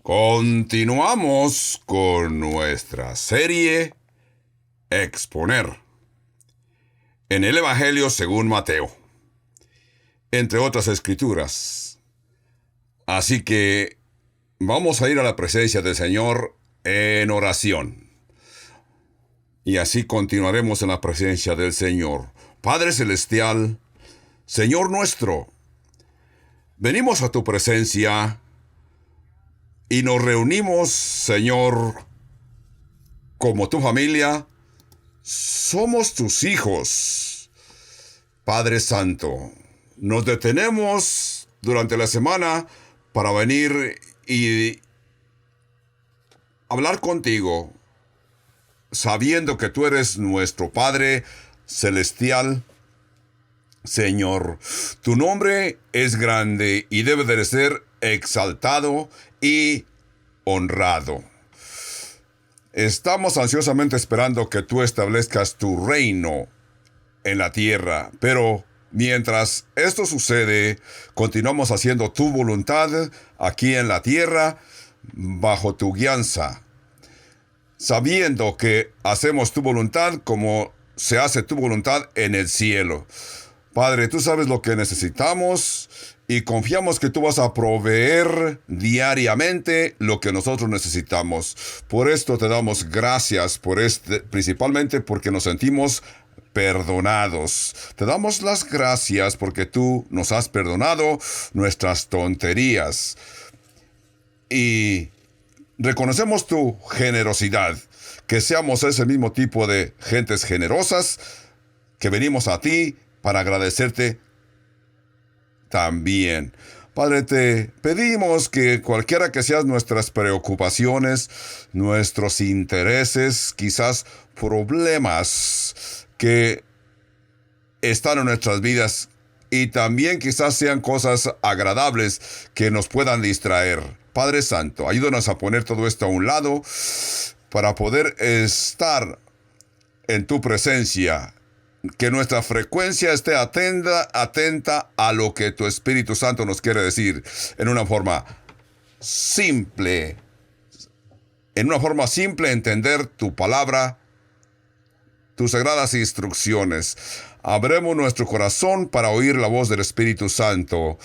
Continuamos con nuestra serie Exponer en el Evangelio según Mateo, entre otras escrituras. Así que vamos a ir a la presencia del Señor en oración. Y así continuaremos en la presencia del Señor. Padre Celestial, Señor nuestro, venimos a tu presencia y nos reunimos, Señor, como tu familia. Somos tus hijos. Padre Santo, nos detenemos durante la semana para venir y hablar contigo, sabiendo que tú eres nuestro Padre Celestial. Señor, tu nombre es grande y debe de ser exaltado y honrado. Estamos ansiosamente esperando que tú establezcas tu reino en la tierra, pero mientras esto sucede, continuamos haciendo tu voluntad aquí en la tierra, bajo tu guianza, sabiendo que hacemos tu voluntad como se hace tu voluntad en el cielo. Padre, tú sabes lo que necesitamos y confiamos que tú vas a proveer diariamente lo que nosotros necesitamos. Por esto te damos gracias, principalmente porque nos sentimos perdonados. Te damos las gracias porque tú nos has perdonado nuestras tonterías. Y reconocemos tu generosidad, que seamos ese mismo tipo de gentes generosas que venimos a ti para agradecerte también. Padre, te pedimos que cualquiera que sean nuestras preocupaciones, nuestros intereses, quizás problemas que están en nuestras vidas, y también quizás sean cosas agradables que nos puedan distraer. Padre Santo, ayúdanos a poner todo esto a un lado para poder estar en tu presencia. Que nuestra frecuencia esté atenta a lo que tu Espíritu Santo nos quiere decir en una forma simple. Entender tu palabra, tus sagradas instrucciones. Abremos nuestro corazón para oír la voz del Espíritu Santo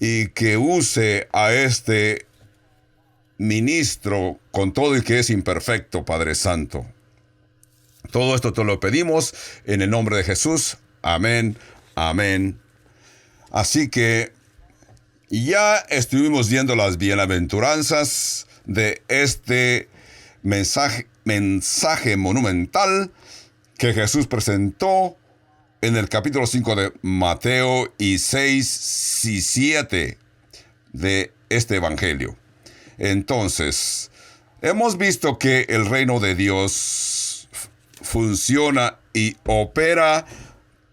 y que use a este ministro con todo y que es imperfecto, Padre Santo. Todo esto te lo pedimos en el nombre de Jesús. Amén, amén. Así que ya estuvimos viendo las bienaventuranzas de este mensaje monumental que Jesús presentó en el capítulo 5 de Mateo y 6 y 7 de este evangelio. Entonces, hemos visto que el reino de Dios funciona y opera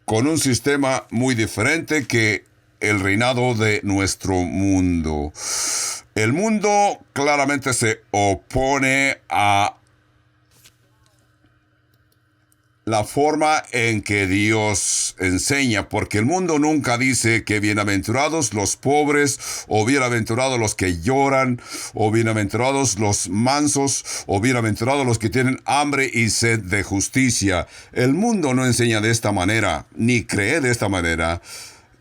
con un sistema muy diferente que el reinado de nuestro mundo. El mundo claramente se opone a la forma en que Dios enseña, porque el mundo nunca dice que bienaventurados los pobres, o bienaventurados los que lloran, o bienaventurados los mansos, o bienaventurados los que tienen hambre y sed de justicia. El mundo no enseña de esta manera, ni cree de esta manera.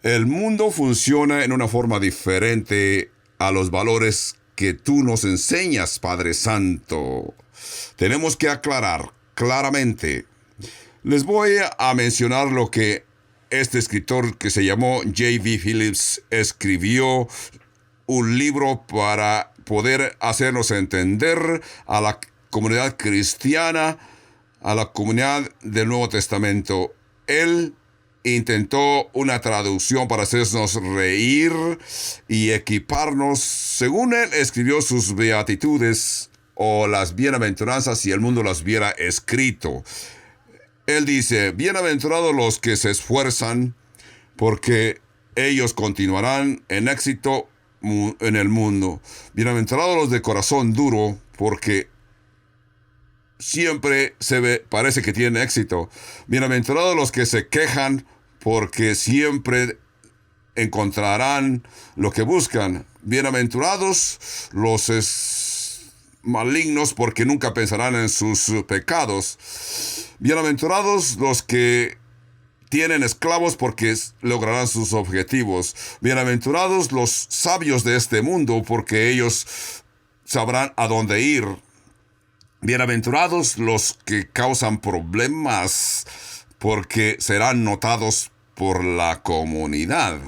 El mundo funciona en una forma diferente a los valores que tú nos enseñas, Padre Santo. Tenemos que aclarar claramente. Les voy a mencionar lo que este escritor que se llamó J.B. Phillips escribió, un libro para poder hacernos entender a la comunidad cristiana, a la comunidad del Nuevo Testamento. Él intentó una traducción para hacernos reír y equiparnos. Según él, escribió sus beatitudes o las bienaventuranzas si el mundo las hubiera escrito. Él dice, bienaventurados los que se esfuerzan, porque ellos continuarán en éxito en el mundo. Bienaventurados los de corazón duro, porque siempre parece que tienen éxito. Bienaventurados los que se quejan, porque siempre encontrarán lo que buscan. Bienaventurados los malignos, porque nunca pensarán en sus pecados. Bienaventurados los que tienen esclavos, porque lograrán sus objetivos. Bienaventurados los sabios de este mundo, porque ellos sabrán a dónde ir. Bienaventurados los que causan problemas, porque serán notados por la comunidad.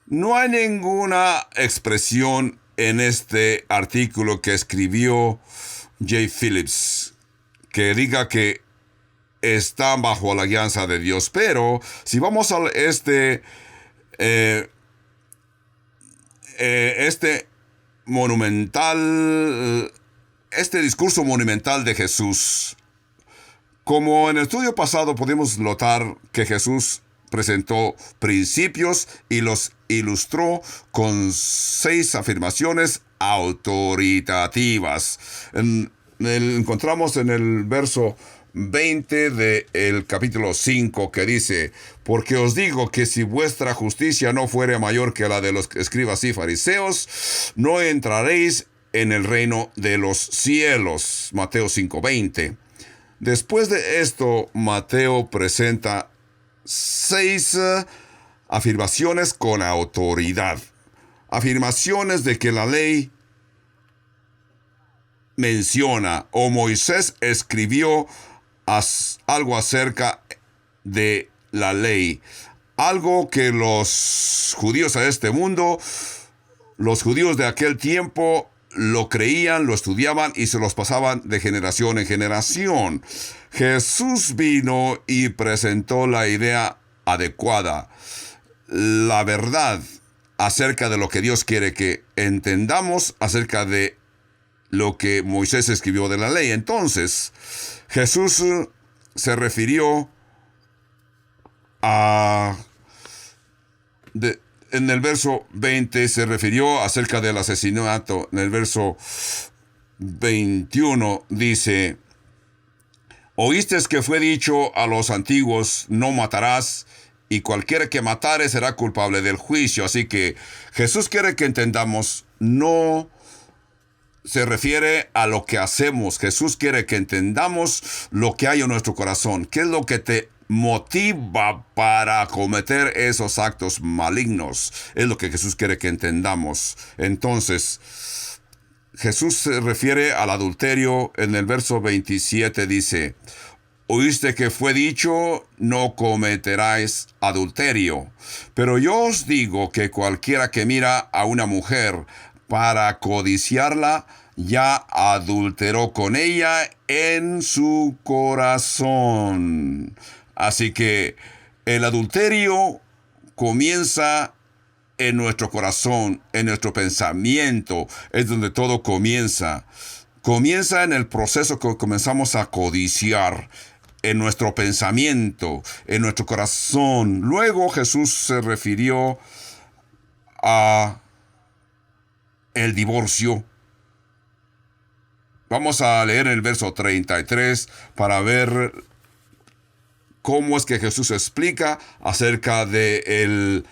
No hay ninguna expresión en este artículo que escribió J. Phillips que diga que están bajo la guianza de Dios. Pero si vamos a este discurso monumental de Jesús, como en el estudio pasado pudimos notar que Jesús presentó principios y los ilustró con 6 afirmaciones autoritativas. Encontramos en el verso 20 del capítulo 5 que dice: porque os digo que si vuestra justicia no fuere mayor que la de los escribas y fariseos, no entraréis en el reino de los cielos. Mateo 5:20. Después de esto, Mateo presenta 6 afirmaciones con autoridad. Afirmaciones de que la ley menciona o Moisés escribió algo acerca de la ley. Algo que los judíos a este mundo, los judíos de aquel tiempo, lo creían, lo estudiaban y se los pasaban de generación en generación. Jesús vino y presentó la idea adecuada, la verdad acerca de lo que Dios quiere que entendamos acerca de lo que Moisés escribió de la ley. Entonces, Jesús se refirió en el verso 20 se refirió acerca del asesinato. En el verso 21 dice: oíste que fue dicho a los antiguos, no matarás, y cualquiera que matare será culpable del juicio. Así que Jesús quiere que entendamos, no se refiere a lo que hacemos. Jesús quiere que entendamos lo que hay en nuestro corazón. ¿Qué es lo que te motiva para cometer esos actos malignos? Es lo que Jesús quiere que entendamos. Entonces, Jesús se refiere al adulterio. En el verso 27 dice: oíste que fue dicho, no cometerás adulterio. Pero yo os digo que cualquiera que mira a una mujer para codiciarla, ya adulteró con ella en su corazón. Así que el adulterio comienza en nuestro corazón, en nuestro pensamiento. Es donde todo comienza. Comienza en el proceso que comenzamos a codiciar, en nuestro pensamiento, en nuestro corazón. Luego Jesús se refirió a el divorcio. Vamos a leer el verso 33 para ver cómo es que Jesús explica acerca del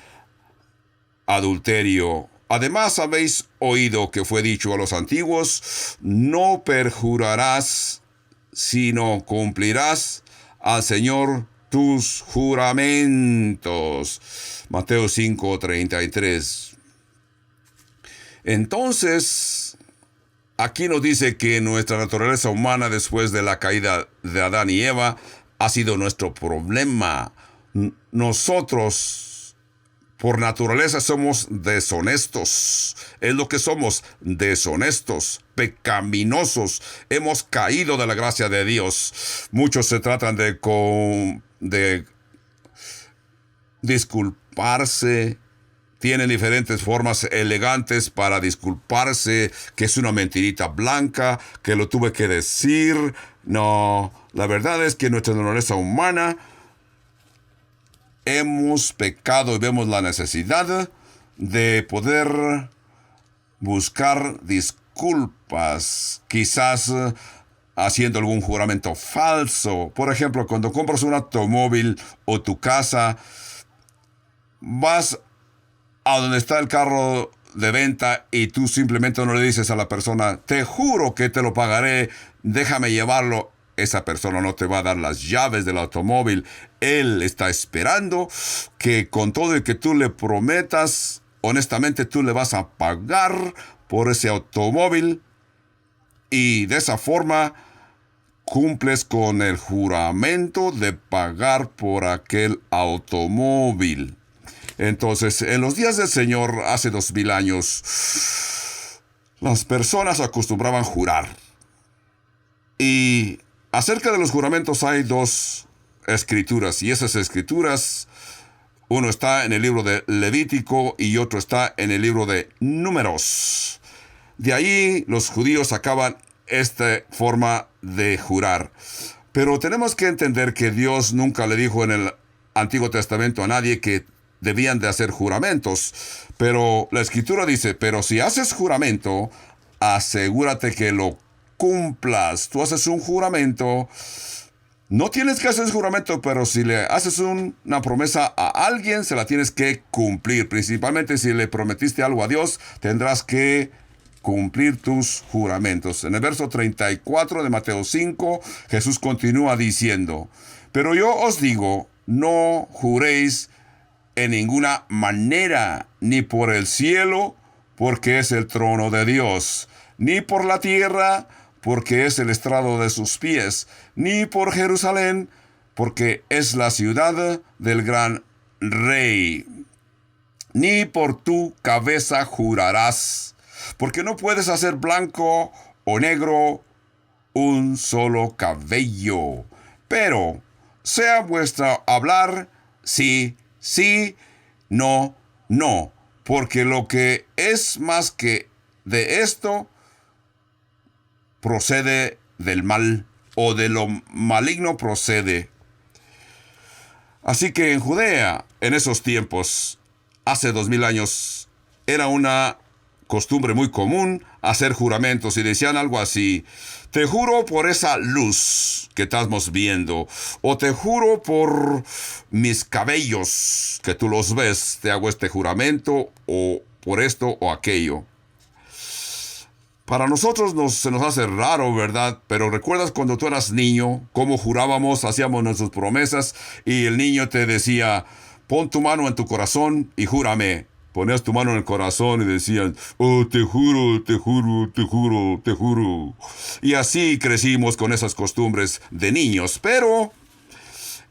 adulterio. Además, habéis oído que fue dicho a los antiguos: no perjurarás, sino cumplirás al Señor tus juramentos. Mateo 5:33. Entonces, aquí nos dice que nuestra naturaleza humana, después de la caída de Adán y Eva, ha sido nuestro problema. Nosotros, por naturaleza, somos deshonestos. Es lo que somos, deshonestos, pecaminosos. Hemos caído de la gracia de Dios. Muchos se tratan de disculparse. Tienen diferentes formas elegantes para disculparse, que es una mentirita blanca, que lo tuve que decir. No, la verdad es que nuestra naturaleza humana hemos pecado y vemos la necesidad de poder buscar disculpas, quizás haciendo algún juramento falso. Por ejemplo, cuando compras un automóvil o tu casa, vas a donde está el carro de venta y tú simplemente no le dices a la persona, te juro que te lo pagaré, déjame llevarlo. Esa persona no te va a dar las llaves del automóvil. Él está esperando que con todo y que tú le prometas, honestamente tú le vas a pagar por ese automóvil y de esa forma cumples con el juramento de pagar por aquel automóvil. Entonces, en los días del Señor, hace 2000 años, las personas acostumbraban jurar. Y acerca de los juramentos hay dos escrituras, y esas escrituras, uno está en el libro de Levítico y otro está en el libro de Números. De ahí los judíos sacaban esta forma de jurar. Pero tenemos que entender que Dios nunca le dijo en el Antiguo Testamento a nadie que debían de hacer juramentos. Pero la Escritura dice, pero si haces juramento, asegúrate que lo cumplas. Tú haces un juramento, no tienes que hacer juramento, pero si le haces una promesa a alguien, se la tienes que cumplir. Principalmente si le prometiste algo a Dios, tendrás que cumplir tus juramentos. En el verso 34 de Mateo 5, Jesús continúa diciendo, pero yo os digo, no juréis en ninguna manera, ni por el cielo, porque es el trono de Dios, ni por la tierra, porque es el estrado de sus pies, ni por Jerusalén, porque es la ciudad del gran rey. Ni por tu cabeza jurarás, porque no puedes hacer blanco o negro un solo cabello. Pero sea vuestro hablar sí, sí, no, no, porque lo que es más que de esto procede del mal, o de lo maligno procede. Así que en Judea, en esos tiempos, hace 2000 años, era una costumbre muy común hacer juramentos y decían algo así, te juro por esa luz que estamos viendo, o te juro por mis cabellos que tú los ves, te hago este juramento, o por esto o aquello. Para nosotros se nos hace raro, ¿verdad? Pero ¿recuerdas cuando tú eras niño, cómo jurábamos, hacíamos nuestras promesas y el niño te decía, pon tu mano en tu corazón y júrame? Ponías tu mano en el corazón y decían, oh, te juro, te juro, te juro, te juro. Y así crecimos con esas costumbres de niños, pero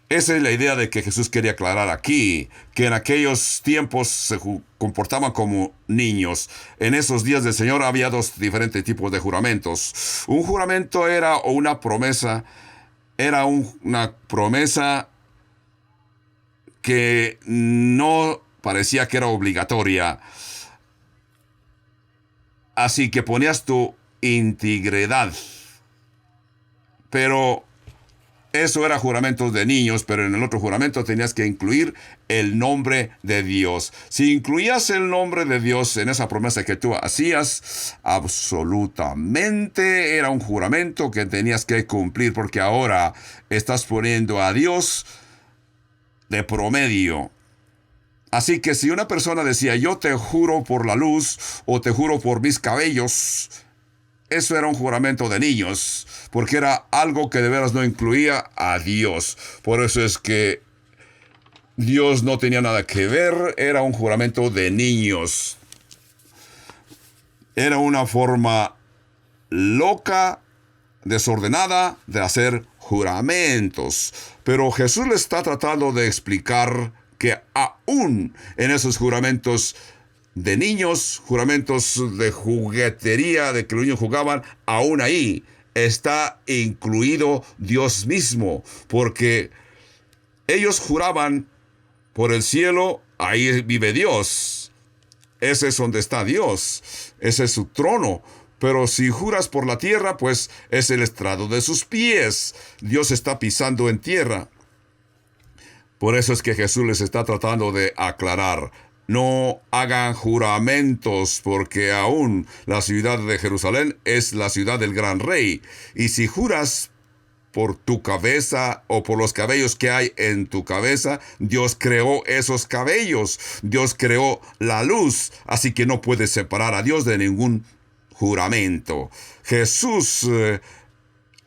esa es la idea de que Jesús quería aclarar aquí, que en aquellos tiempos se comportaban como niños. En esos días del Señor había dos diferentes tipos de juramentos. Un juramento era o una promesa, era una promesa que no parecía que era obligatoria. Así que ponías tu integridad. Pero eso era juramentos de niños, pero en el otro juramento tenías que incluir el nombre de Dios. Si incluías el nombre de Dios en esa promesa que tú hacías, absolutamente era un juramento que tenías que cumplir, porque ahora estás poniendo a Dios de promedio. Así que si una persona decía, yo te juro por la luz, o te juro por mis cabellos, eso era un juramento de niños, porque era algo que de veras no incluía a Dios. Por eso es que Dios no tenía nada que ver, era un juramento de niños. Era una forma loca, desordenada de hacer juramentos. Pero Jesús le está tratando de explicar que aún en esos juramentos de niños, juramentos de juguetería, de que los niños jugaban, aún ahí está incluido Dios mismo, porque ellos juraban por el cielo, ahí vive Dios. Ese es donde está Dios, ese es su trono. Pero si juras por la tierra, pues es el estrado de sus pies. Dios está pisando en tierra. Por eso es que Jesús les está tratando de aclarar. No hagan juramentos, porque aún la ciudad de Jerusalén es la ciudad del gran rey. Y si juras por tu cabeza o por los cabellos que hay en tu cabeza. Dios creó esos cabellos. Dios creó la luz. Así que no puedes separar a Dios de ningún juramento. Jesús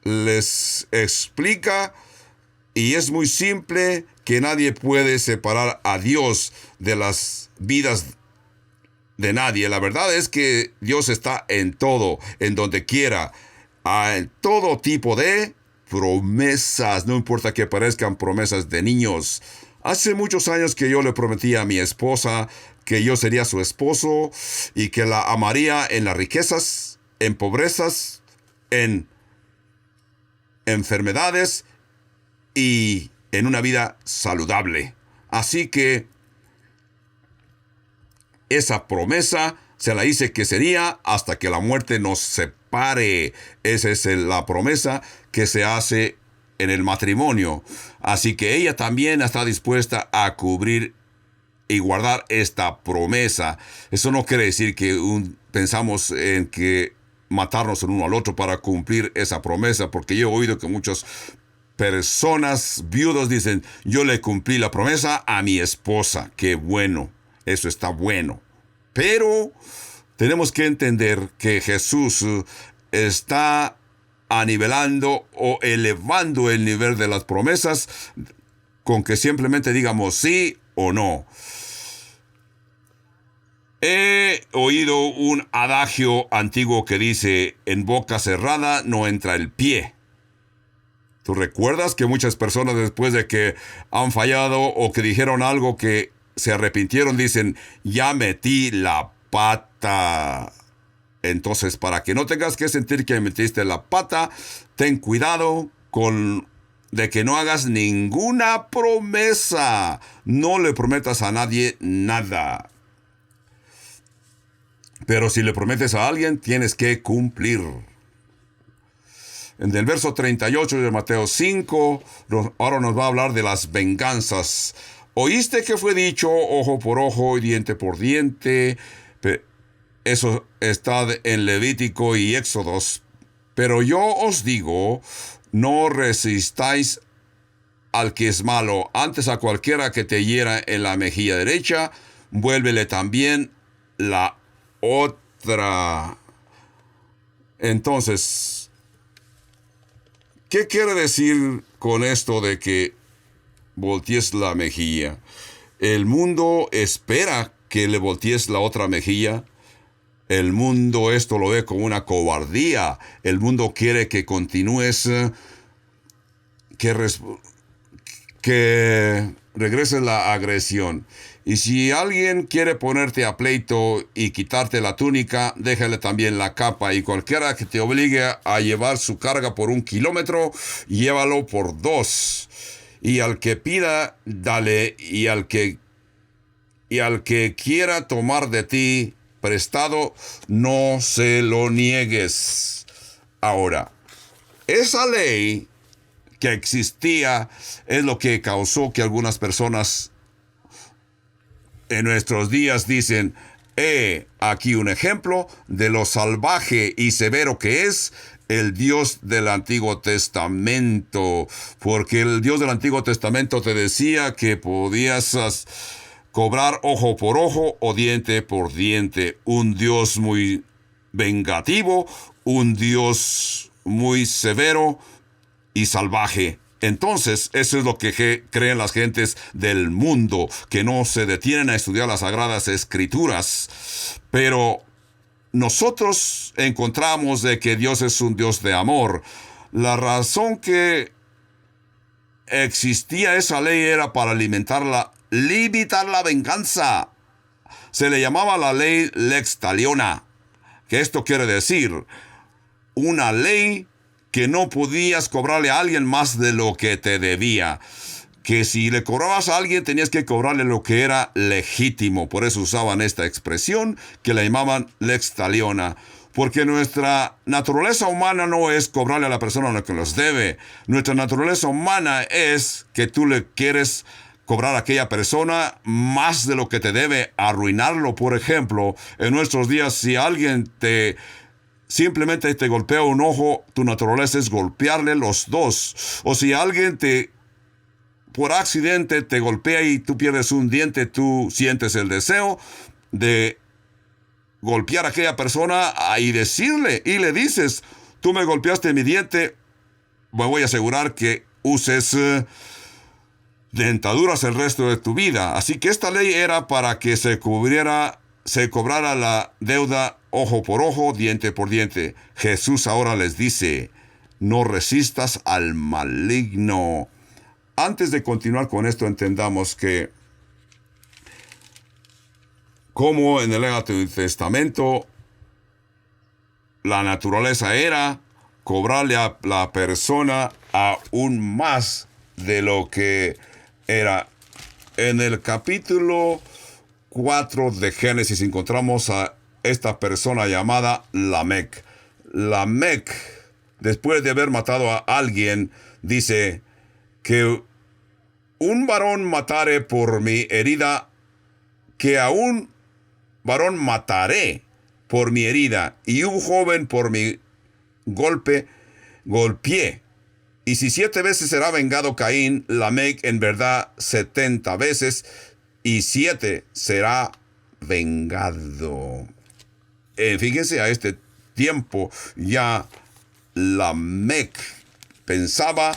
les explica, y es muy simple, que nadie puede separar a Dios de las vidas de nadie. La verdad es que Dios está en todo, en donde quiera, en todo tipo de promesas, no importa que parezcan promesas de niños. Hace muchos años que yo le prometí a mi esposa que yo sería su esposo y que la amaría en las riquezas, en pobrezas, en enfermedades y en una vida saludable. Así que esa promesa se la hice que sería hasta que la muerte nos separe. Esa es la promesa que se hace en el matrimonio. Así que ella también está dispuesta a cubrir y guardar esta promesa. Eso no quiere decir que pensamos en que matarnos el uno al otro para cumplir esa promesa, porque yo he oído que muchas personas viudos dicen: yo le cumplí la promesa a mi esposa. Qué bueno, eso está bueno. Pero tenemos que entender que Jesús está anivelando o elevando el nivel de las promesas con que simplemente digamos sí o no. He oído un adagio antiguo que dice: en boca cerrada no entra el pie. ¿Tú recuerdas que muchas personas, después de que han fallado o que dijeron algo que se arrepintieron, dicen: ya metí la pata? Entonces, para que no tengas que sentir que metiste la pata, ten cuidado de que no hagas ninguna promesa. No le prometas a nadie nada. Pero si le prometes a alguien, tienes que cumplir. En el verso 38 de Mateo 5, ahora nos va a hablar de las venganzas. Oíste que fue dicho ojo por ojo y diente por diente. Eso está en Levítico y Éxodos. Pero yo os digo, no resistáis al que es malo. Antes, a cualquiera que te hiera en la mejilla derecha, vuélvele también la otra. Entonces, ¿qué quiere decir con esto de que voltees la mejilla? El mundo espera que le voltees la otra mejilla. El mundo esto lo ve como una cobardía. El mundo quiere que continúes, que regrese la agresión. Y si alguien quiere ponerte a pleito y quitarte la túnica, déjale también la capa. Y cualquiera que te obligue a llevar su carga por 1 kilómetro, llévalo por 2. Y al que pida, dale. Y al que quiera tomar de ti prestado, no se lo niegues. Ahora, esa ley que existía es lo que causó que algunas personas en nuestros días dicen: aquí un ejemplo de lo salvaje y severo que es el Dios del Antiguo Testamento. Porque el Dios del Antiguo Testamento te decía que podías cobrar ojo por ojo o diente por diente. Un Dios muy vengativo, un Dios muy severo y salvaje. Entonces, eso es lo que creen las gentes del mundo, que no se detienen a estudiar las Sagradas Escrituras. Pero nosotros encontramos de que Dios es un Dios de amor. La razón que existía esa ley era para limitar la venganza. Se le llamaba la ley Lex Taliona, que esto quiere decir una ley que no podías cobrarle a alguien más de lo que te debía. Que si le cobrabas a alguien, tenías que cobrarle lo que era legítimo. Por eso usaban esta expresión que la llamaban Lex Taliona. Porque nuestra naturaleza humana no es cobrarle a la persona lo que nos debe. Nuestra naturaleza humana es que tú le quieres cobrar a aquella persona más de lo que te debe, arruinarlo. Por ejemplo, en nuestros días, si alguien te simplemente te golpea un ojo, tu naturaleza es golpearle los dos. O si alguien por accidente te golpea y tú pierdes un diente, tú sientes el deseo de golpear a aquella persona y decirle, y le dices, tú me golpeaste mi diente, me voy a asegurar que uses dentaduras el resto de tu vida. Así que esta ley era para que se cobrara la deuda ojo por ojo, diente por diente. Jesús ahora les dice, no resistas al maligno. Antes de continuar con esto, entendamos que como en el Antiguo Testamento, la naturaleza era cobrarle a la persona aún más de lo que era. En el capítulo 4 de Génesis encontramos a esta persona llamada Lamec. Lamec, después de haber matado a alguien, dice que un varón matare por mi herida, que a un varón mataré por mi herida, y un joven por mi golpeé. Y si 7 veces será vengado Caín, Lamec en verdad 70 veces, y 7 será vengado. Fíjense, a este tiempo ya Lamec pensaba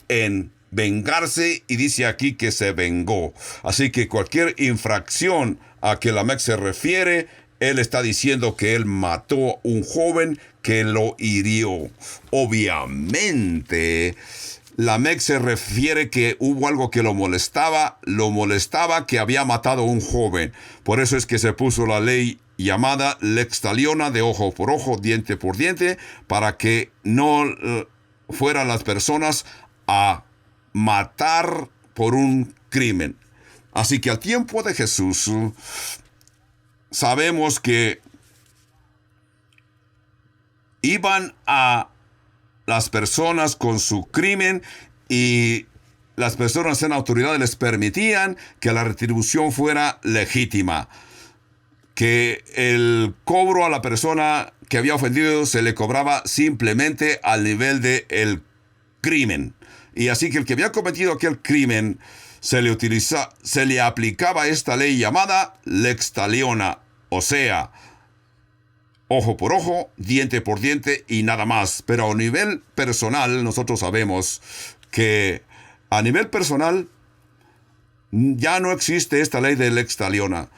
en vengarse y dice aquí que se vengó. Así que cualquier infracción a que Lamec se refiere, él está diciendo que él mató a un joven que lo hirió. Obviamente, Lamec se refiere que hubo algo que lo molestaba que había matado a un joven. Por eso es que se puso la ley llamada lex taliona, de ojo por ojo, diente por diente, para que no fueran las personas a matar por un crimen. Así que al tiempo de Jesús, sabemos que iban a las personas con su crimen y las personas en autoridad les permitían que la retribución fuera legítima, que el cobro a la persona que había ofendido se le cobraba simplemente al nivel del crimen. Y así que el que había cometido aquel crimen se le aplicaba esta ley llamada lex taliona, o sea, ojo por ojo, diente por diente y nada más. Pero a nivel personal, nosotros sabemos que a nivel personal ya no existe esta ley de lex taliona.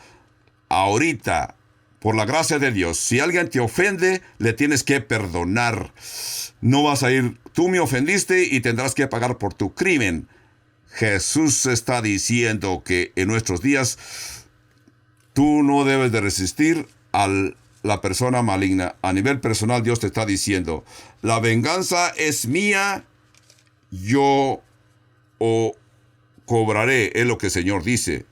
Ahorita, por la gracia de Dios, si alguien te ofende, le tienes que perdonar. No vas a ir, tú me ofendiste y tendrás que pagar por tu crimen. Jesús está diciendo que en nuestros días tú no debes de resistir a la persona maligna. A nivel personal, Dios te está diciendo, la venganza es mía, yo cobraré, es lo que el Señor dice.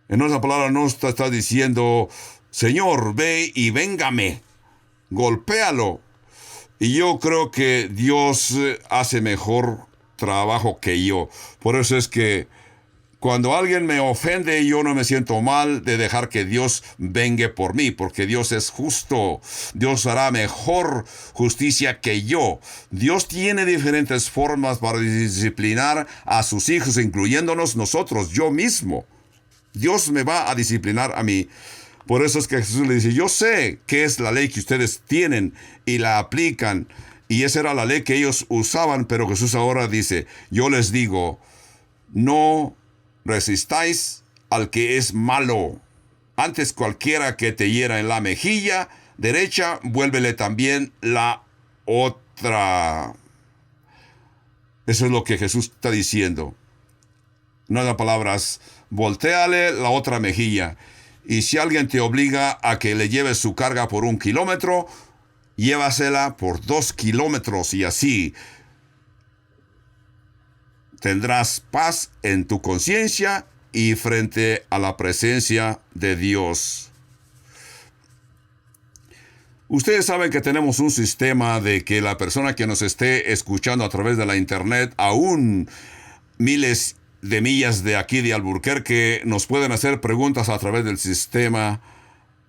En otras palabras, no está diciendo, Señor, ve y véngame, golpéalo. Y yo creo que Dios hace mejor trabajo que yo. Por eso es que cuando alguien me ofende, yo no me siento mal de dejar que Dios vengue por mí, porque Dios es justo. Dios hará mejor justicia que yo. Dios tiene diferentes formas para disciplinar a sus hijos, incluyéndonos nosotros, yo mismo. Dios me va a disciplinar a mí. Por eso es que Jesús le dice, yo sé qué es la ley que ustedes tienen y la aplican. Y esa era la ley que ellos usaban, pero Jesús ahora dice, yo les digo, no resistáis al que es malo. Antes cualquiera que te hiera en la mejilla derecha, vuélvele también la otra. Eso es lo que Jesús está diciendo. No hay palabras, voltéale la otra mejilla. Y si alguien te obliga a que le lleves su carga por 1 kilómetro, llévasela por 2 kilómetros y así tendrás paz en tu conciencia y frente a la presencia de Dios. Ustedes saben que tenemos un sistema de que la persona que nos esté escuchando a través de la internet, aún miles de millas de aquí de Albuquerque, nos pueden hacer preguntas a través del sistema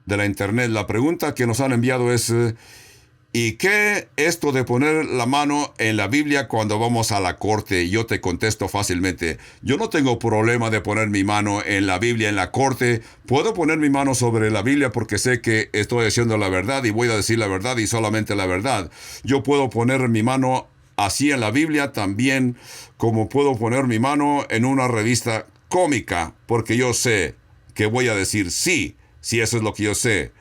de la internet. La pregunta que nos han enviado es, ¿Y qué esto de poner la mano en la Biblia cuando vamos a la corte? Yo te contesto fácilmente. Yo no tengo problema de poner mi mano en la Biblia en la corte. Puedo poner mi mano sobre la Biblia porque sé que estoy diciendo la verdad y voy a decir la verdad y solamente la verdad. Yo puedo poner mi mano así en la Biblia también como puedo poner mi mano en una revista cómica porque yo sé que voy a decir sí, si eso es lo que yo sé.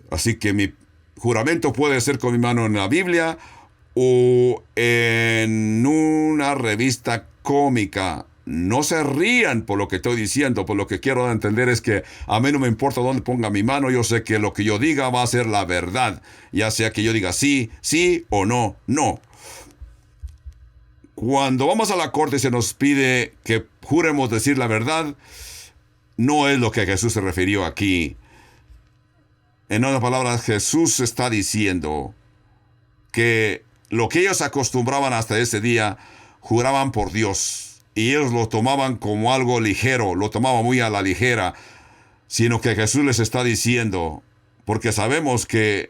Así que mi juramento puede ser con mi mano en la Biblia o en una revista cómica. No se rían por lo que estoy diciendo, por lo que quiero entender es que a mí no me importa dónde ponga mi mano, yo sé que lo que yo diga va a ser la verdad, ya sea que yo diga sí, sí o no, no. Cuando vamos a la corte y se nos pide que juremos decir la verdad, no es lo que Jesús se refirió aquí. En otras palabras, Jesús está diciendo que lo que ellos acostumbraban hasta ese día, juraban por Dios. Y ellos lo tomaban como algo ligero, lo tomaban muy a la ligera, sino que Jesús les está diciendo, porque sabemos que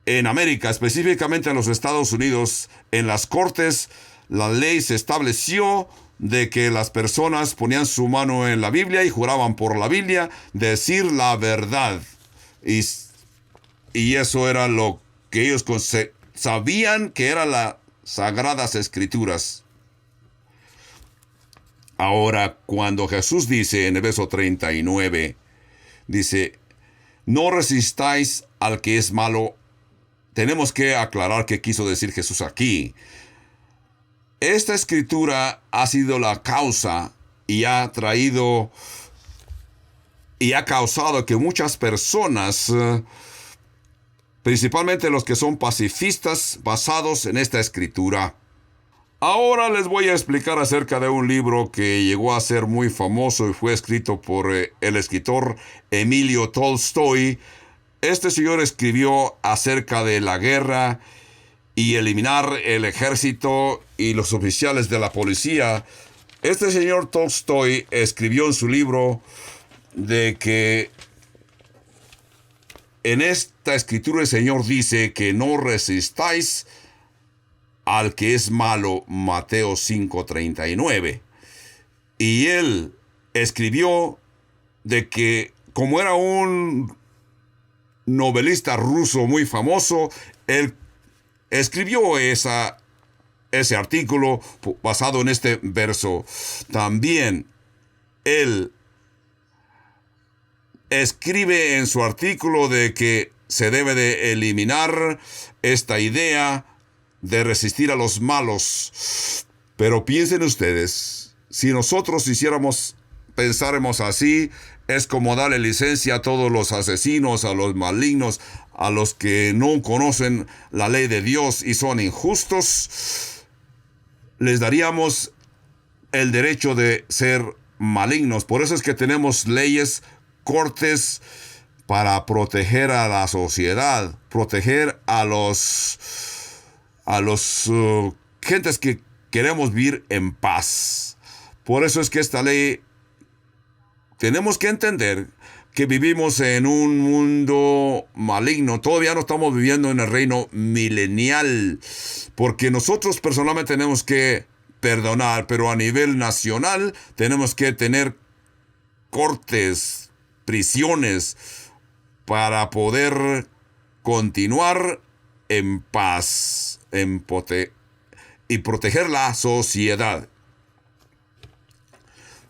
en América, específicamente en los Estados Unidos, en las cortes, la ley se estableció de que las personas ponían su mano en la Biblia y juraban por la Biblia decir la verdad. Y, y eso era lo que ellos sabían que eran las sagradas escrituras. Ahora, cuando Jesús dice en el verso 39, dice, no resistáis al que es malo. Tenemos que aclarar qué quiso decir Jesús aquí. Esta escritura ha sido la causa y ha traído y ha causado que muchas personas, principalmente los que son pacifistas, basados en esta escritura. Ahora les voy a explicar acerca de un libro que llegó a ser muy famoso y fue escrito por el escritor Emilio Tolstoy. Este señor escribió acerca de la guerra y eliminar el ejército y los oficiales de la policía. Este señor Tolstoy escribió en su libro de que en esta escritura el Señor dice que no resistáis al que es malo, Mateo 5:39. Y él escribió de que como era un novelista ruso muy famoso, él escribió ese artículo basado en este verso. También él escribe en su artículo de que se debe de eliminar esta idea de resistir a los malos. Pero piensen ustedes, si nosotros pensáramos así, es como darle licencia a todos los asesinos, a los malignos, a los que no conocen la ley de Dios y son injustos, les daríamos el derecho de ser malignos. Por eso es que tenemos leyes, cortes, para proteger a la sociedad, proteger a los gentes que queremos vivir en paz. Por eso es que esta ley, tenemos que entender que vivimos en un mundo maligno. Todavía no estamos viviendo en el reino milenial, porque nosotros personalmente tenemos que perdonar, pero a nivel nacional tenemos que tener cortes, prisiones, para poder continuar en paz y proteger la sociedad.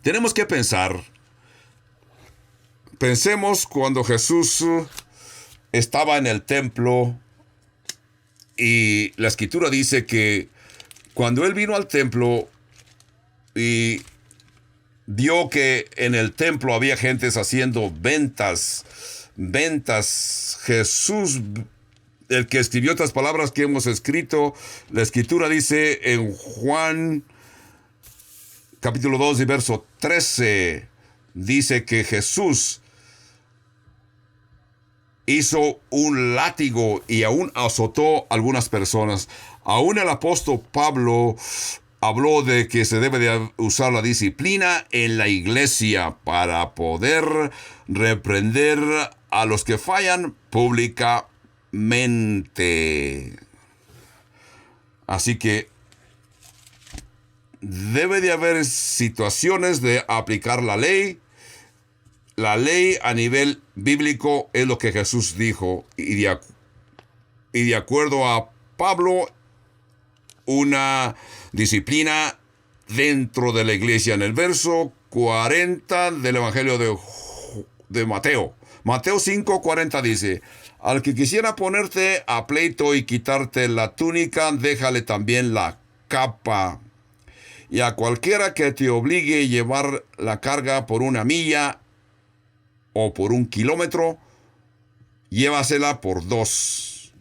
Tenemos que pensemos cuando Jesús estaba en el templo y la escritura dice que cuando él vino al templo y vio que en el templo había gentes haciendo ventas, Jesús, el que escribió estas palabras que hemos escrito, la escritura dice en Juan capítulo 2 y verso 13, dice que Jesús hizo un látigo y aún azotó a algunas personas. Aún el apóstol Pablo habló de que se debe de usar la disciplina en la iglesia para poder reprender a los que fallan públicamente. mente. Así que debe de haber situaciones de aplicar la ley. La ley a nivel bíblico es lo que Jesús dijo. Y de acuerdo a Pablo, una disciplina dentro de la iglesia. En el verso 40 del Evangelio de Mateo. Mateo 5:40 dice: al que quisiera ponerte a pleito y quitarte la túnica, déjale también la capa. Y a cualquiera que te obligue a llevar la carga por 1 milla o por 1 kilómetro, llévasela por 2.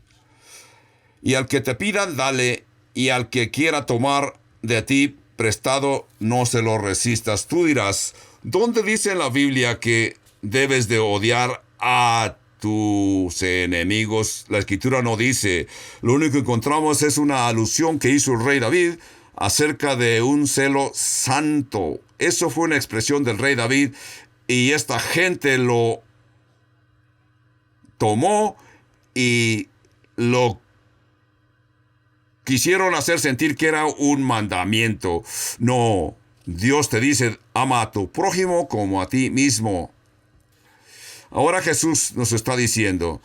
Y al que te pida, dale, y al que quiera tomar de ti prestado, no se lo resistas. Tú dirás, ¿dónde dice en la Biblia que debes de odiar a tus enemigos? La Escritura no dice. Lo único que encontramos es una alusión que hizo el rey David acerca de un celo santo. Eso fue una expresión del rey David, y esta gente lo tomó y lo quisieron hacer sentir que era un mandamiento. No, Dios te dice, ama a tu prójimo como a ti mismo. Ahora Jesús nos está diciendo,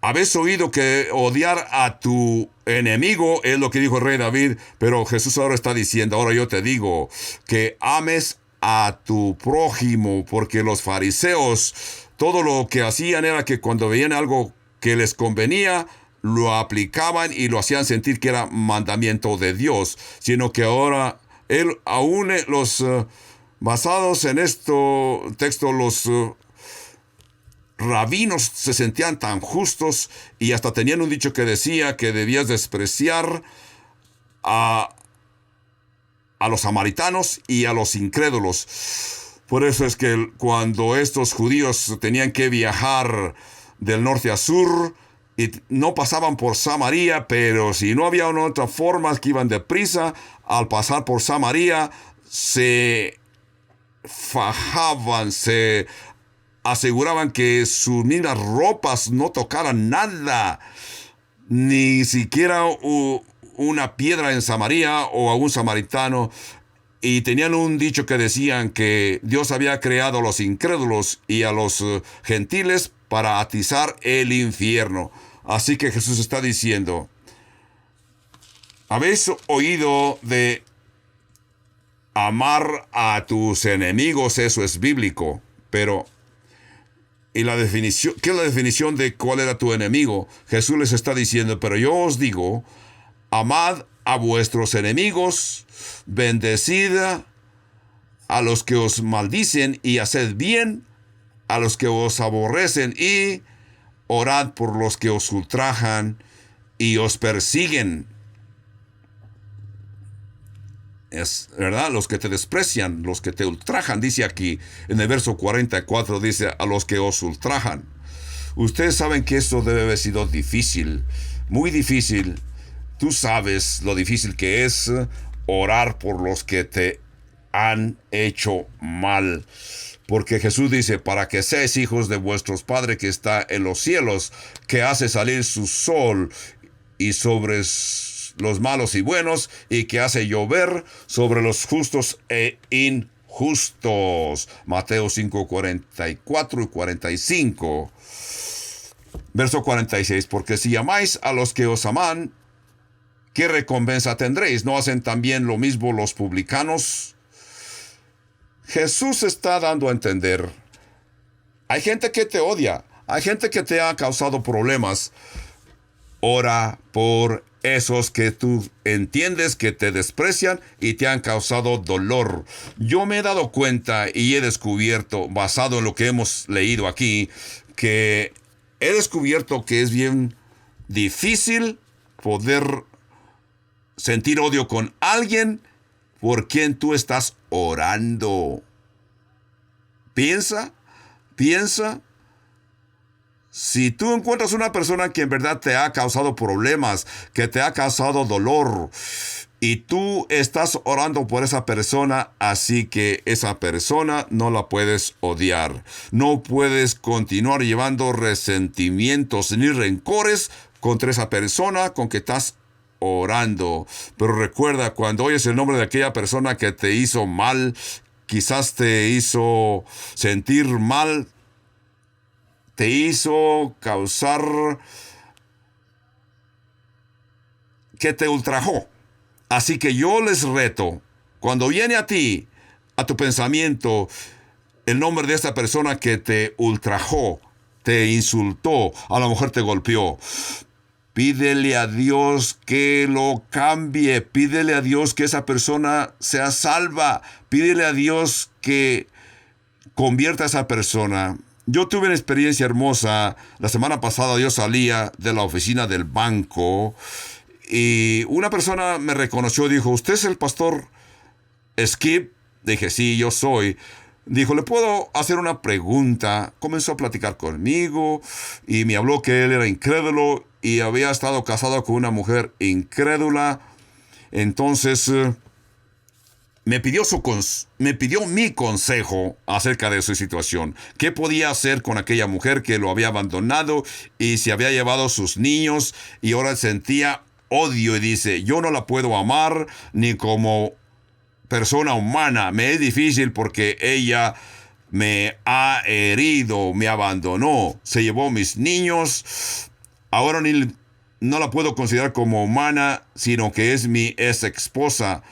habéis oído que odiar a tu enemigo es lo que dijo el rey David, pero Jesús ahora está diciendo, ahora yo te digo, que ames a tu prójimo, porque los fariseos, todo lo que hacían era que cuando veían algo que les convenía, lo aplicaban y lo hacían sentir que era mandamiento de Dios, sino que ahora él aún basados en esto texto, los rabinos se sentían tan justos y hasta tenían un dicho que decía que debías despreciar a los samaritanos y a los incrédulos. Por eso es que cuando estos judíos tenían que viajar del norte a sur, y no pasaban por Samaria, pero si no había una otra forma que iban deprisa, al pasar por Samaria, se fajaban, se aseguraban que sus mismas ropas no tocaran nada, ni siquiera una piedra en Samaria o a un samaritano. Y tenían un dicho que decían que Dios había creado a los incrédulos y a los gentiles para atizar el infierno. Así que Jesús está diciendo, habéis oído de amar a tus enemigos, eso es bíblico, pero ¿y la definición? ¿Qué es la definición de cuál era tu enemigo? Jesús les está diciendo, pero yo os digo, amad a vuestros enemigos, bendecid a los que os maldicen y haced bien a los que os aborrecen y orad por los que os ultrajan y os persiguen. Es verdad, los que te desprecian, los que te ultrajan, dice aquí en el verso 44, dice a los que os ultrajan. Ustedes saben que esto debe haber sido difícil, muy difícil. Tú sabes lo difícil que es orar por los que te han hecho mal. Porque Jesús dice, para que seáis hijos de vuestros Padre que está en los cielos, que hace salir su sol y sobre los malos y buenos, y que hace llover sobre los justos e injustos. Mateo 5, 44 y 45. Verso 46, porque si amáis a los que os aman, ¿qué recompensa tendréis? ¿No hacen también lo mismo los publicanos? Jesús está dando a entender, hay gente que te odia, hay gente que te ha causado problemas. Ora por esos que tú entiendes que te desprecian y te han causado dolor. Yo me he dado cuenta y he descubierto, basado en lo que hemos leído aquí, que he descubierto que es bien difícil poder sentir odio con alguien por quien tú estás orando. Piensa. Si tú encuentras una persona que en verdad te ha causado problemas, que te ha causado dolor, Y tú estás orando por esa persona, así que esa persona no la puedes odiar. No puedes continuar llevando resentimientos ni rencores contra esa persona con que estás orando. Pero recuerda, cuando oyes el nombre de aquella persona que te hizo mal, quizás te hizo sentir mal, te hizo causar que te ultrajó. Así que yo les reto, cuando viene a ti, a tu pensamiento, el nombre de esta persona que te ultrajó, te insultó, a lo mejor te golpeó, pídele a Dios que lo cambie, pídele a Dios que esa persona sea salva, pídele a Dios que convierta a esa persona. Yo tuve una experiencia hermosa. La semana pasada yo salía de la oficina del banco y una persona me reconoció, dijo, ¿usted es el pastor Skip? Dije, sí, yo soy. Dijo, ¿le puedo hacer una pregunta? Comenzó a platicar conmigo y me habló que él era incrédulo y había estado casado con una mujer incrédula. Entonces me pidió mi consejo acerca de su situación. ¿Qué podía hacer con aquella mujer que lo había abandonado y se había llevado a sus niños y ahora sentía odio? Y dice, yo no la puedo amar ni como persona humana. Me es difícil porque ella me ha herido, me abandonó, se llevó mis niños. Ahora no la puedo considerar como humana, sino que es mi ex esposa.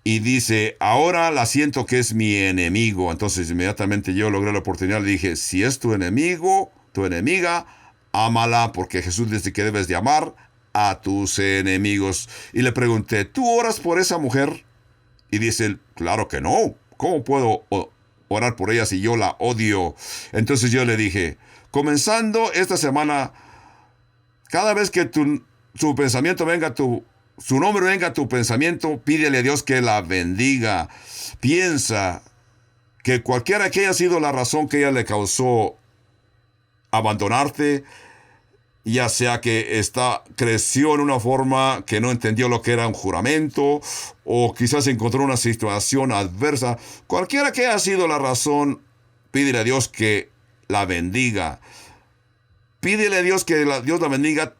Y dice, ahora la siento que es mi enemigo. Entonces inmediatamente yo logré la oportunidad. Le dije, si es tu enemigo, tu enemiga, ámala, porque Jesús dice que debes de amar a tus enemigos. Y le pregunté, ¿tú oras por esa mujer? Y dice él, claro que no. ¿Cómo puedo orar por ella si yo la odio? Entonces yo le dije, comenzando esta semana, cada vez que su pensamiento venga su nombre venga a tu pensamiento, pídele a Dios que la bendiga. Piensa que cualquiera que haya sido la razón que ella le causó abandonarte, ya sea que creció en una forma que no entendió lo que era un juramento, o quizás encontró una situación adversa, cualquiera que haya sido la razón, pídele a Dios que la bendiga. Pídele a Dios que Dios la bendiga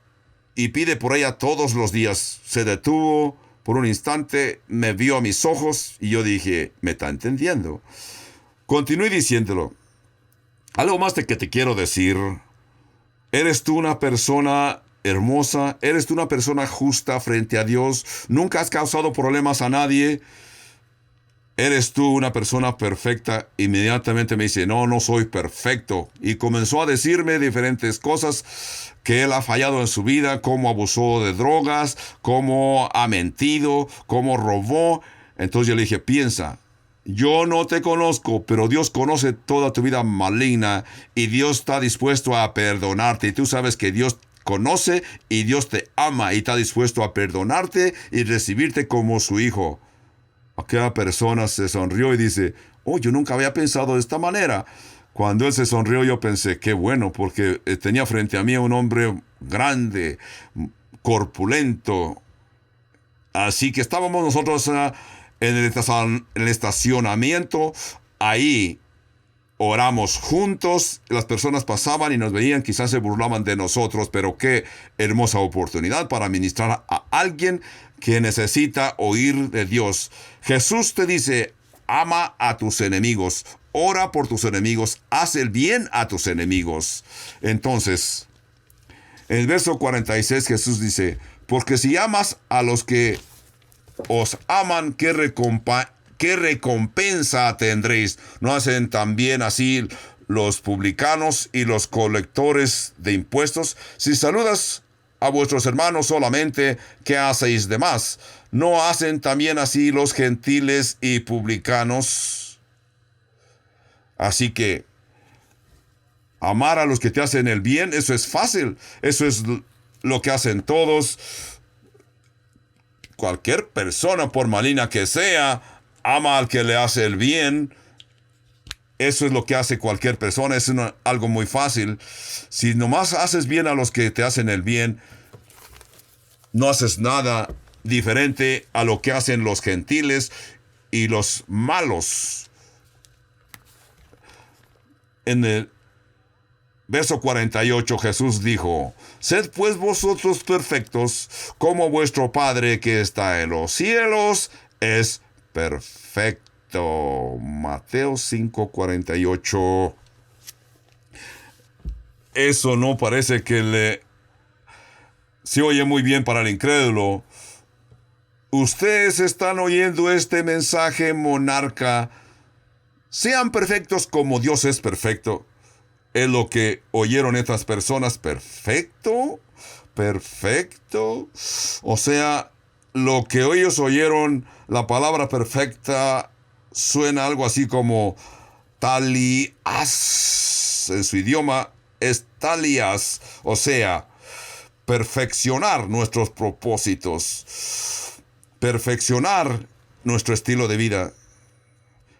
y pide por ella todos los días. Se detuvo por un instante, me vio a mis ojos y yo dije, ¿me está entendiendo? Continué diciéndolo. Algo más de que te quiero decir. ¿Eres tú una persona hermosa? ¿Eres tú una persona justa frente a Dios? ¿Nunca has causado problemas a nadie? ¿Eres tú una persona perfecta? Inmediatamente me dice, no, no soy perfecto. Y comenzó a decirme diferentes cosas que él ha fallado en su vida, cómo abusó de drogas, cómo ha mentido, cómo robó. Entonces yo le dije, piensa, yo no te conozco, pero Dios conoce toda tu vida maligna y Dios está dispuesto a perdonarte. Y tú sabes que Dios conoce y Dios te ama y está dispuesto a perdonarte y recibirte como su hijo. Aquella persona se sonrió y dice, oh, yo nunca había pensado de esta manera. Cuando él se sonrió, yo pensé, qué bueno, porque tenía frente a mí a un hombre grande, corpulento. Así que estábamos nosotros en el estacionamiento, ahí oramos juntos, las personas pasaban y nos veían, quizás se burlaban de nosotros, pero qué hermosa oportunidad para ministrar a alguien que necesita oír de Dios. Jesús te dice, ama a tus enemigos, ora por tus enemigos, haz el bien a tus enemigos. Entonces, en el verso 46 Jesús dice, porque si amas a los que os aman, ¿qué recompensa tendréis? ¿No hacen también así los publicanos y los colectores de impuestos? Si saludas a vuestros hermanos solamente, ¿qué hacéis de más? ¿No hacen también así los gentiles y publicanos? Así que amar a los que te hacen el bien, eso es fácil. Eso es lo que hacen todos. Cualquier persona, por maligna que sea, ama al que le hace el bien. Eso es lo que hace cualquier persona. Es algo muy fácil. Si nomás haces bien a los que te hacen el bien, no haces nada diferente a lo que hacen los gentiles y los malos. En el verso 48 Jesús dijo: sed pues vosotros perfectos, como vuestro Padre que está en los cielos es perfecto. Mateo 5:48. Eso no parece que se oye muy bien para el incrédulo. Ustedes están oyendo este mensaje, monarca. Sean perfectos como Dios es perfecto. Es lo que oyeron estas personas. Perfecto, perfecto. O sea, lo que ellos oyeron, la palabra perfecta, suena algo así como talias. En su idioma es talias. O sea, perfeccionar nuestros propósitos. Perfeccionar nuestro estilo de vida.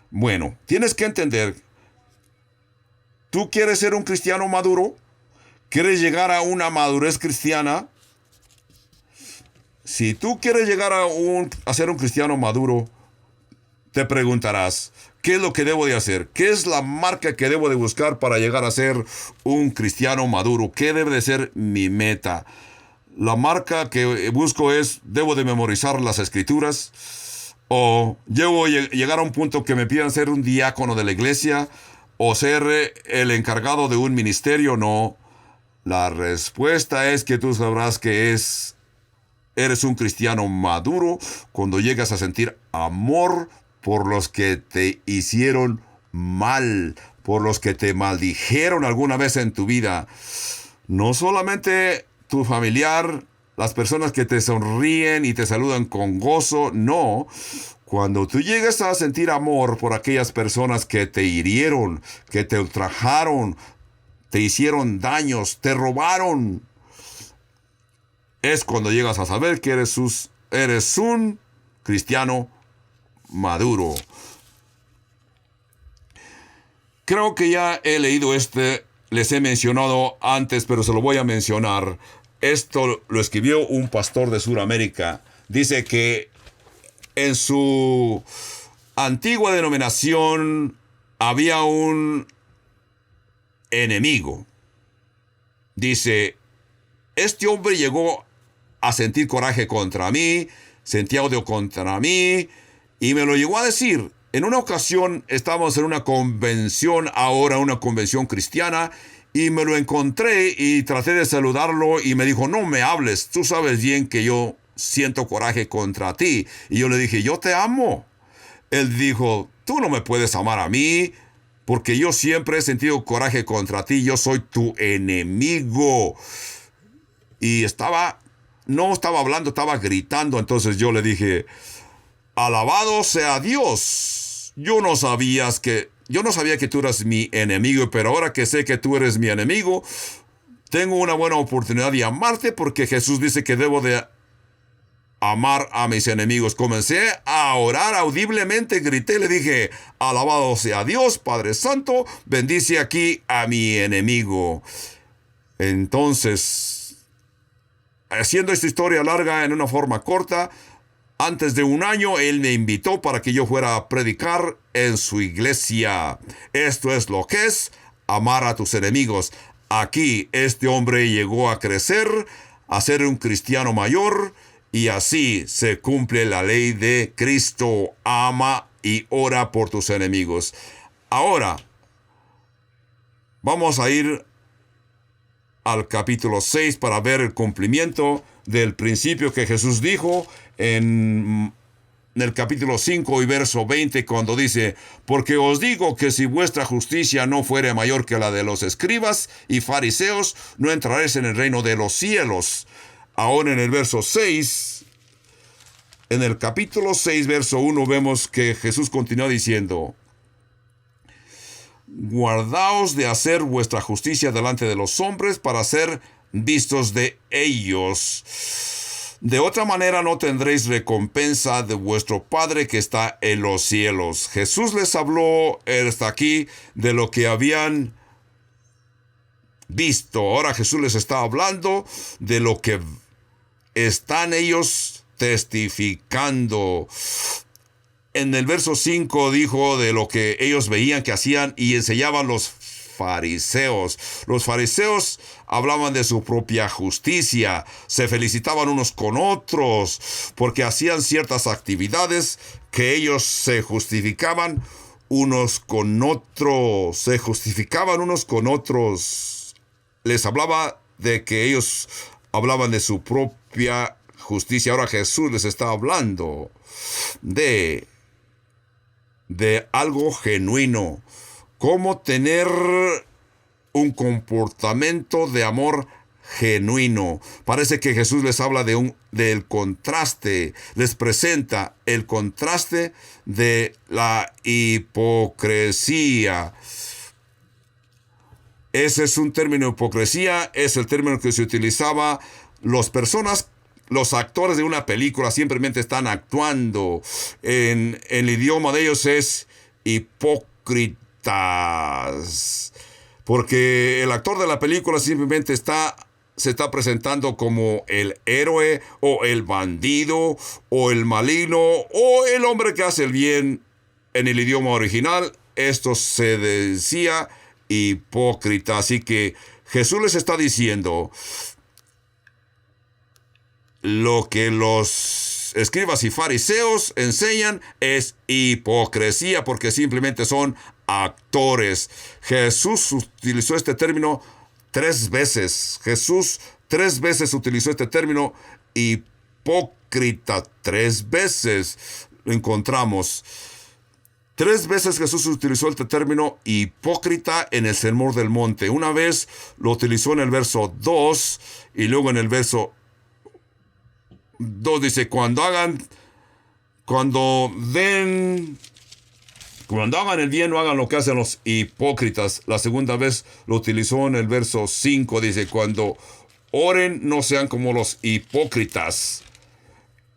Bueno, tienes que entender. ¿Tú quieres ser un cristiano maduro? ¿Quieres llegar a una madurez cristiana? Si tú quieres llegar a ser un cristiano maduro, te preguntarás, ¿qué es lo que debo de hacer? ¿Qué es la marca que debo de buscar para llegar a ser un cristiano maduro? ¿Qué debe de ser mi meta? La marca que busco es, debo de memorizar las escrituras, o debo llegar a un punto que me pidan ser un diácono de la iglesia, o ser el encargado de un ministerio. No. La respuesta es que tú sabrás que eres un cristiano maduro cuando llegas a sentir amor por los que te hicieron mal, por los que te maldijeron alguna vez en tu vida. No solamente tu familiar, las personas que te sonríen y te saludan con gozo, no. Cuando tú llegas a sentir amor por aquellas personas que te hirieron, que te ultrajaron, te hicieron daños, te robaron, es cuando llegas a saber que eres un cristiano maduro. Creo que ya he leído les he mencionado antes, pero se lo voy a mencionar. Esto lo escribió un pastor de Sudamérica. Dice que en su antigua denominación había un enemigo. Dice, este hombre llegó a sentir coraje contra mí, sentía odio contra mí, y me lo llegó a decir. En una ocasión estábamos en una convención, ahora una convención cristiana, y me lo encontré y traté de saludarlo y me dijo, no me hables, tú sabes bien que yo siento coraje contra ti. Y yo le dije, yo te amo. Él dijo, tú no me puedes amar a mí, porque yo siempre he sentido coraje contra ti, yo soy tu enemigo. Y no estaba hablando, estaba gritando. Entonces yo le dije, alabado sea Dios. Yo no sabía que tú eras mi enemigo, pero ahora que sé que tú eres mi enemigo, tengo una buena oportunidad de amarte, porque Jesús dice que debo de amar a mis enemigos. Comencé a orar audiblemente, grité, le dije, alabado sea Dios, Padre Santo, bendice aquí a mi enemigo. Entonces, haciendo esta historia larga en una forma corta, antes de un año él me invitó para que yo fuera a predicar en su iglesia. Esto es lo que es amar a tus enemigos. Aquí este hombre llegó a crecer, a ser un cristiano mayor, y así se cumple la ley de Cristo. Ama y ora por tus enemigos. Ahora, vamos a ir al capítulo 6 para ver el cumplimiento del principio que Jesús dijo en el capítulo 5 y verso 20, cuando dice, porque os digo que si vuestra justicia no fuere mayor que la de los escribas y fariseos, no entraréis en el reino de los cielos. Ahora en el verso 6, en el capítulo 6, verso 1, vemos que Jesús continúa diciendo, guardaos de hacer vuestra justicia delante de los hombres para ser vistos de ellos. De otra manera no tendréis recompensa de vuestro Padre que está en los cielos. Jesús les habló hasta aquí de lo que habían visto. Ahora Jesús les está hablando de lo que están ellos testificando. En el verso 5 dijo de lo que ellos veían que hacían y enseñaban los fariseos. Los fariseos hablaban de su propia justicia, se felicitaban unos con otros porque hacían ciertas actividades que ellos se justificaban unos con otros, Les hablaba de que ellos hablaban de su propia justicia. Ahora Jesús les está hablando de algo genuino. Cómo tener un comportamiento de amor genuino. Parece que Jesús les habla del contraste, les presenta el contraste de la hipocresía. Ese es un término, hipocresía, es el término que se utilizaba. Los actores de una película simplemente están actuando. En el idioma de ellos es hipócrita. Porque el actor de la película simplemente se está presentando como el héroe o el bandido o el maligno o el hombre que hace el bien. En el idioma original esto se decía hipócrita. Así que Jesús les está diciendo lo que los escribas y fariseos enseñan es hipocresía, porque simplemente son actores. Jesús utilizó este término 3 veces. Jesús 3 veces utilizó este término hipócrita. 3 veces lo encontramos. 3 veces Jesús utilizó este término hipócrita en el Sermón del Monte. Una vez lo utilizó en el verso 2 y luego en el verso 2 dice, cuando hagan el bien, no hagan lo que hacen los hipócritas. La segunda vez lo utilizó en el verso 5. Dice, cuando oren, no sean como los hipócritas.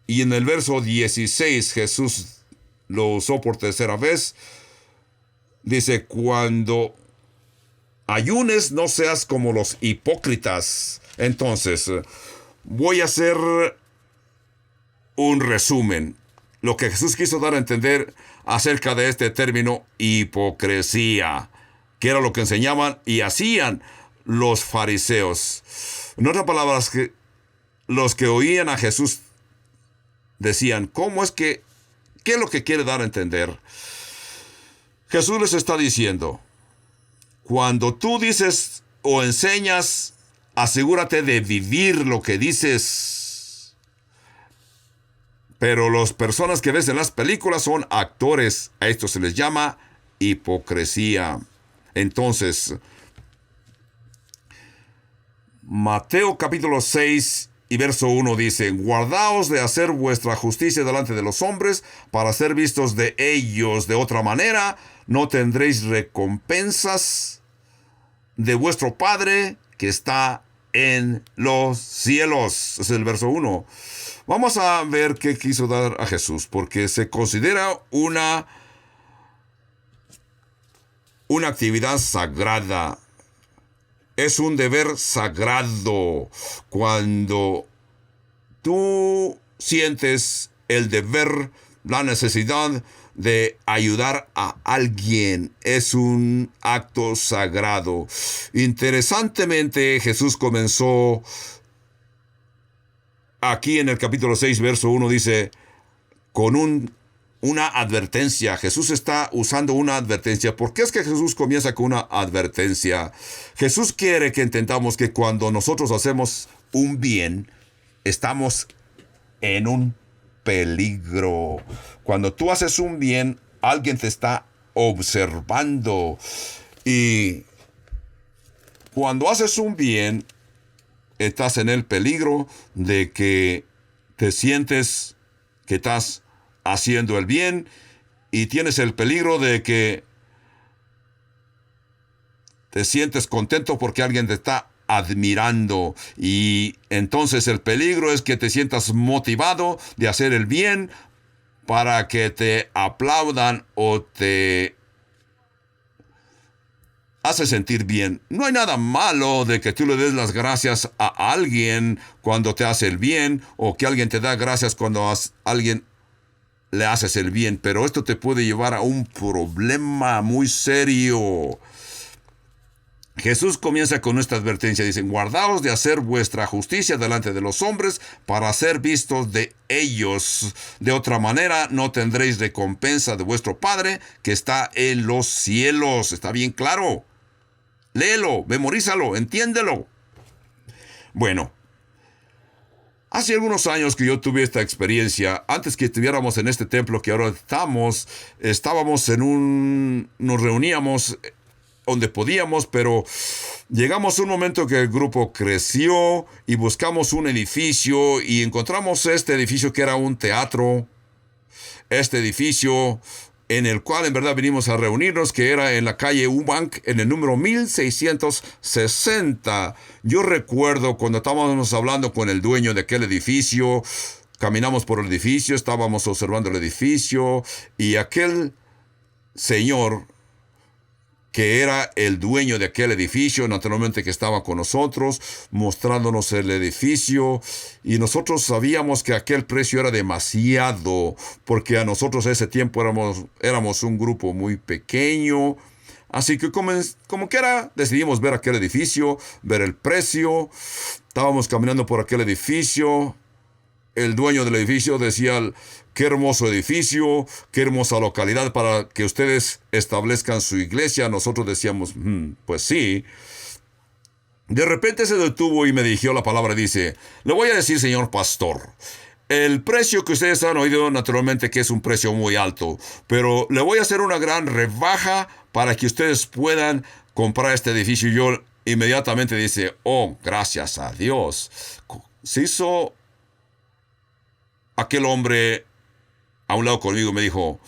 Y en el verso 16, Jesús lo usó por 3ª vez. Dice, cuando ayunes, no seas como los hipócritas. Entonces, voy a hacer un resumen. Lo que Jesús quiso dar a entender acerca de este término hipocresía, que era lo que enseñaban y hacían los fariseos. En otras palabras, que los que oían a Jesús decían, ¿qué es lo que quiere dar a entender? Jesús les está diciendo, cuando tú dices o enseñas, asegúrate de vivir lo que dices. Pero las personas que ves en las películas son actores. A esto se les llama hipocresía. Entonces, Mateo capítulo 6 y verso 1 dice, guardaos de hacer vuestra justicia delante de los hombres para ser vistos de ellos. De otra manera, no tendréis recompensas de vuestro Padre que está en los cielos. Es el verso 1. Vamos a ver qué quiso dar a Jesús, porque se considera una actividad sagrada. Es un deber sagrado. Cuando tú sientes el deber, la necesidad de ayudar a alguien, es un acto sagrado. Interesantemente, Jesús comenzó aquí en el capítulo 6, verso 1, dice, con una advertencia. Jesús está usando una advertencia. ¿Por qué es que Jesús comienza con una advertencia? Jesús quiere que entendamos que cuando nosotros hacemos un bien, estamos en un peligro. Cuando tú haces un bien, alguien te está observando. Y cuando haces un bien, estás en el peligro de que te sientes que estás haciendo el bien y tienes el peligro de que te sientes contento porque alguien te está admirando. Y entonces el peligro es que te sientas motivado de hacer el bien para que te aplaudan o te hace sentir bien. No hay nada malo de que tú le des las gracias a alguien cuando te hace el bien, o que alguien te da gracias cuando a alguien le haces el bien, pero esto te puede llevar a un problema muy serio. Jesús comienza con esta advertencia, dicen, guardaos de hacer vuestra justicia delante de los hombres para ser vistos de ellos. De otra manera no tendréis recompensa de vuestro Padre que está en los cielos. Está bien claro. Léelo, memorízalo, entiéndelo. Bueno, hace algunos años que yo tuve esta experiencia, antes que estuviéramos en este templo que ahora estábamos nos reuníamos donde podíamos, pero llegamos a un momento que el grupo creció y buscamos un edificio y encontramos este edificio que era un teatro, este edificio en el cual en verdad vinimos a reunirnos, que era en la calle Ubank, en el número 1660. Yo recuerdo cuando estábamos hablando con el dueño de aquel edificio, caminamos por el edificio, estábamos observando el edificio, y aquel señor que era el dueño de aquel edificio, naturalmente que estaba con nosotros, mostrándonos el edificio, y nosotros sabíamos que aquel precio era demasiado, porque a nosotros ese tiempo éramos un grupo muy pequeño, así que como quiera, decidimos ver aquel edificio, ver el precio. Estábamos caminando por aquel edificio. El dueño del edificio decía, qué hermoso edificio, qué hermosa localidad para que ustedes establezcan su iglesia. Nosotros decíamos, pues sí. De repente se detuvo y me dirigió la palabra, dice, le voy a decir, señor pastor, el precio que ustedes han oído, naturalmente que es un precio muy alto, pero le voy a hacer una gran rebaja para que ustedes puedan comprar este edificio. Y yo inmediatamente dice, oh, gracias a Dios. Se hizo aquel hombre a un lado conmigo, me dijo,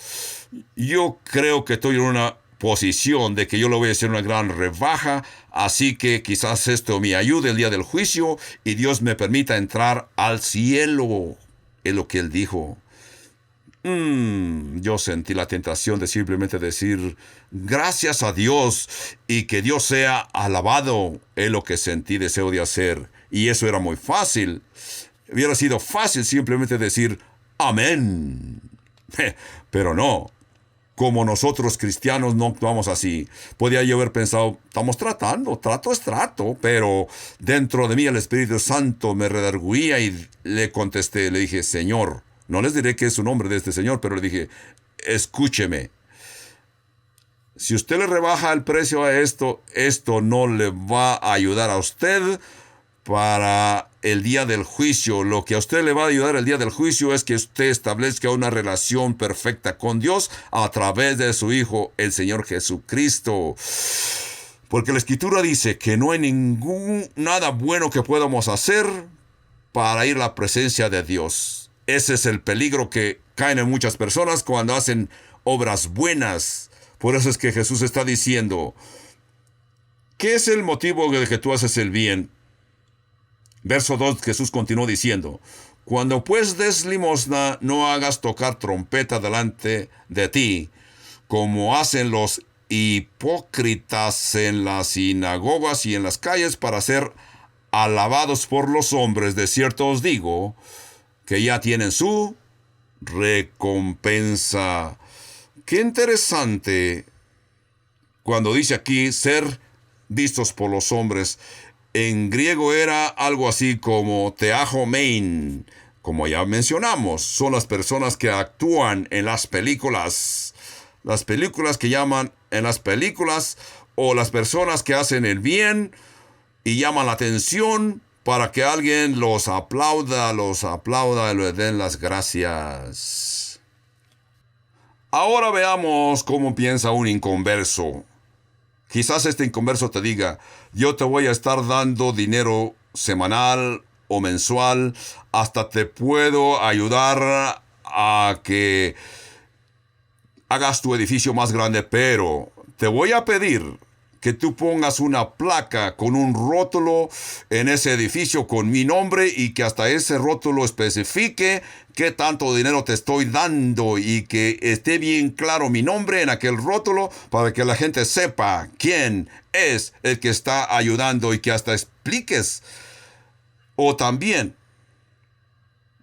yo creo que estoy en una posición de que yo le voy a hacer una gran rebaja, así que quizás esto me ayude el día del juicio y Dios me permita entrar al cielo. Es lo que él dijo. Yo sentí la tentación de simplemente decir, gracias a Dios y que Dios sea alabado. Es lo que sentí deseo de hacer. Y eso era muy fácil. Hubiera sido fácil simplemente decir, amén. Pero no. Como nosotros cristianos no actuamos así. Podía yo haber pensado, estamos tratando, trato es trato, pero dentro de mí el Espíritu Santo me redarguía y le contesté, le dije, Señor, no les diré qué es su nombre de este Señor, pero le dije, escúcheme. Si usted le rebaja el precio a esto no le va a ayudar a usted para el día del juicio. Lo que a usted le va a ayudar el día del juicio es que usted establezca una relación perfecta con Dios a través de su Hijo, el Señor Jesucristo. Porque la Escritura dice que no hay nada bueno que podamos hacer para ir a la presencia de Dios. Ese es el peligro que caen en muchas personas cuando hacen obras buenas. Por eso es que Jesús está diciendo, ¿qué es el motivo de que tú haces el bien? Verso 2, Jesús continuó diciendo, cuando pues des limosna, no hagas tocar trompeta delante de ti, como hacen los hipócritas en las sinagogas y en las calles para ser alabados por los hombres. De cierto os digo, que ya tienen su recompensa. Qué interesante cuando dice aquí ser vistos por los hombres. En griego era algo así como teajomein, como ya mencionamos. Son las personas que actúan en las películas. Las películas que llaman en las películas, o las personas que hacen el bien y llaman la atención para que alguien los aplauda y le den las gracias. Ahora veamos cómo piensa un inconverso. Quizás este inconverso te diga, yo te voy a estar dando dinero semanal o mensual, hasta te puedo ayudar a que hagas tu edificio más grande, pero te voy a pedir que tú pongas una placa con un rótulo en ese edificio con mi nombre y que hasta ese rótulo especifique qué tanto dinero te estoy dando y que esté bien claro mi nombre en aquel rótulo para que la gente sepa quién es el que está ayudando y que hasta expliques o también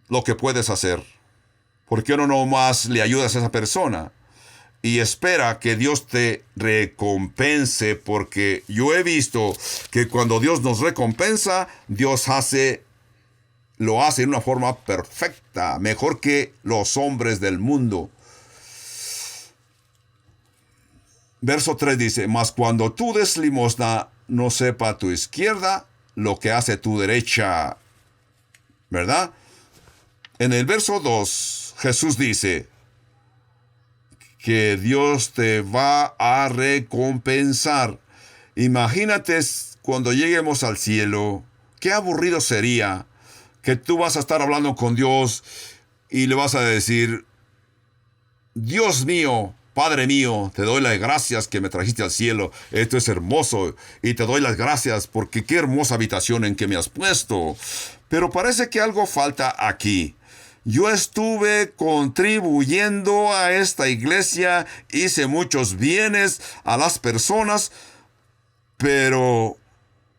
lo que puedes hacer. ¿Por qué no nomás le ayudas a esa persona? Y espera que Dios te recompense, porque yo he visto que cuando Dios nos recompensa, Dios lo hace de una forma perfecta, mejor que los hombres del mundo. Verso 3 dice, mas cuando tú des limosna, no sepa tu izquierda lo que hace tu derecha. ¿Verdad? En el verso 2, Jesús dice que Dios te va a recompensar. Imagínate cuando lleguemos al cielo, qué aburrido sería que tú vas a estar hablando con Dios y le vas a decir, Dios mío, Padre mío, te doy las gracias que me trajiste al cielo. Esto es hermoso y te doy las gracias porque qué hermosa habitación en que me has puesto. Pero parece que algo falta aquí. Yo estuve contribuyendo a esta iglesia, hice muchos bienes a las personas, pero...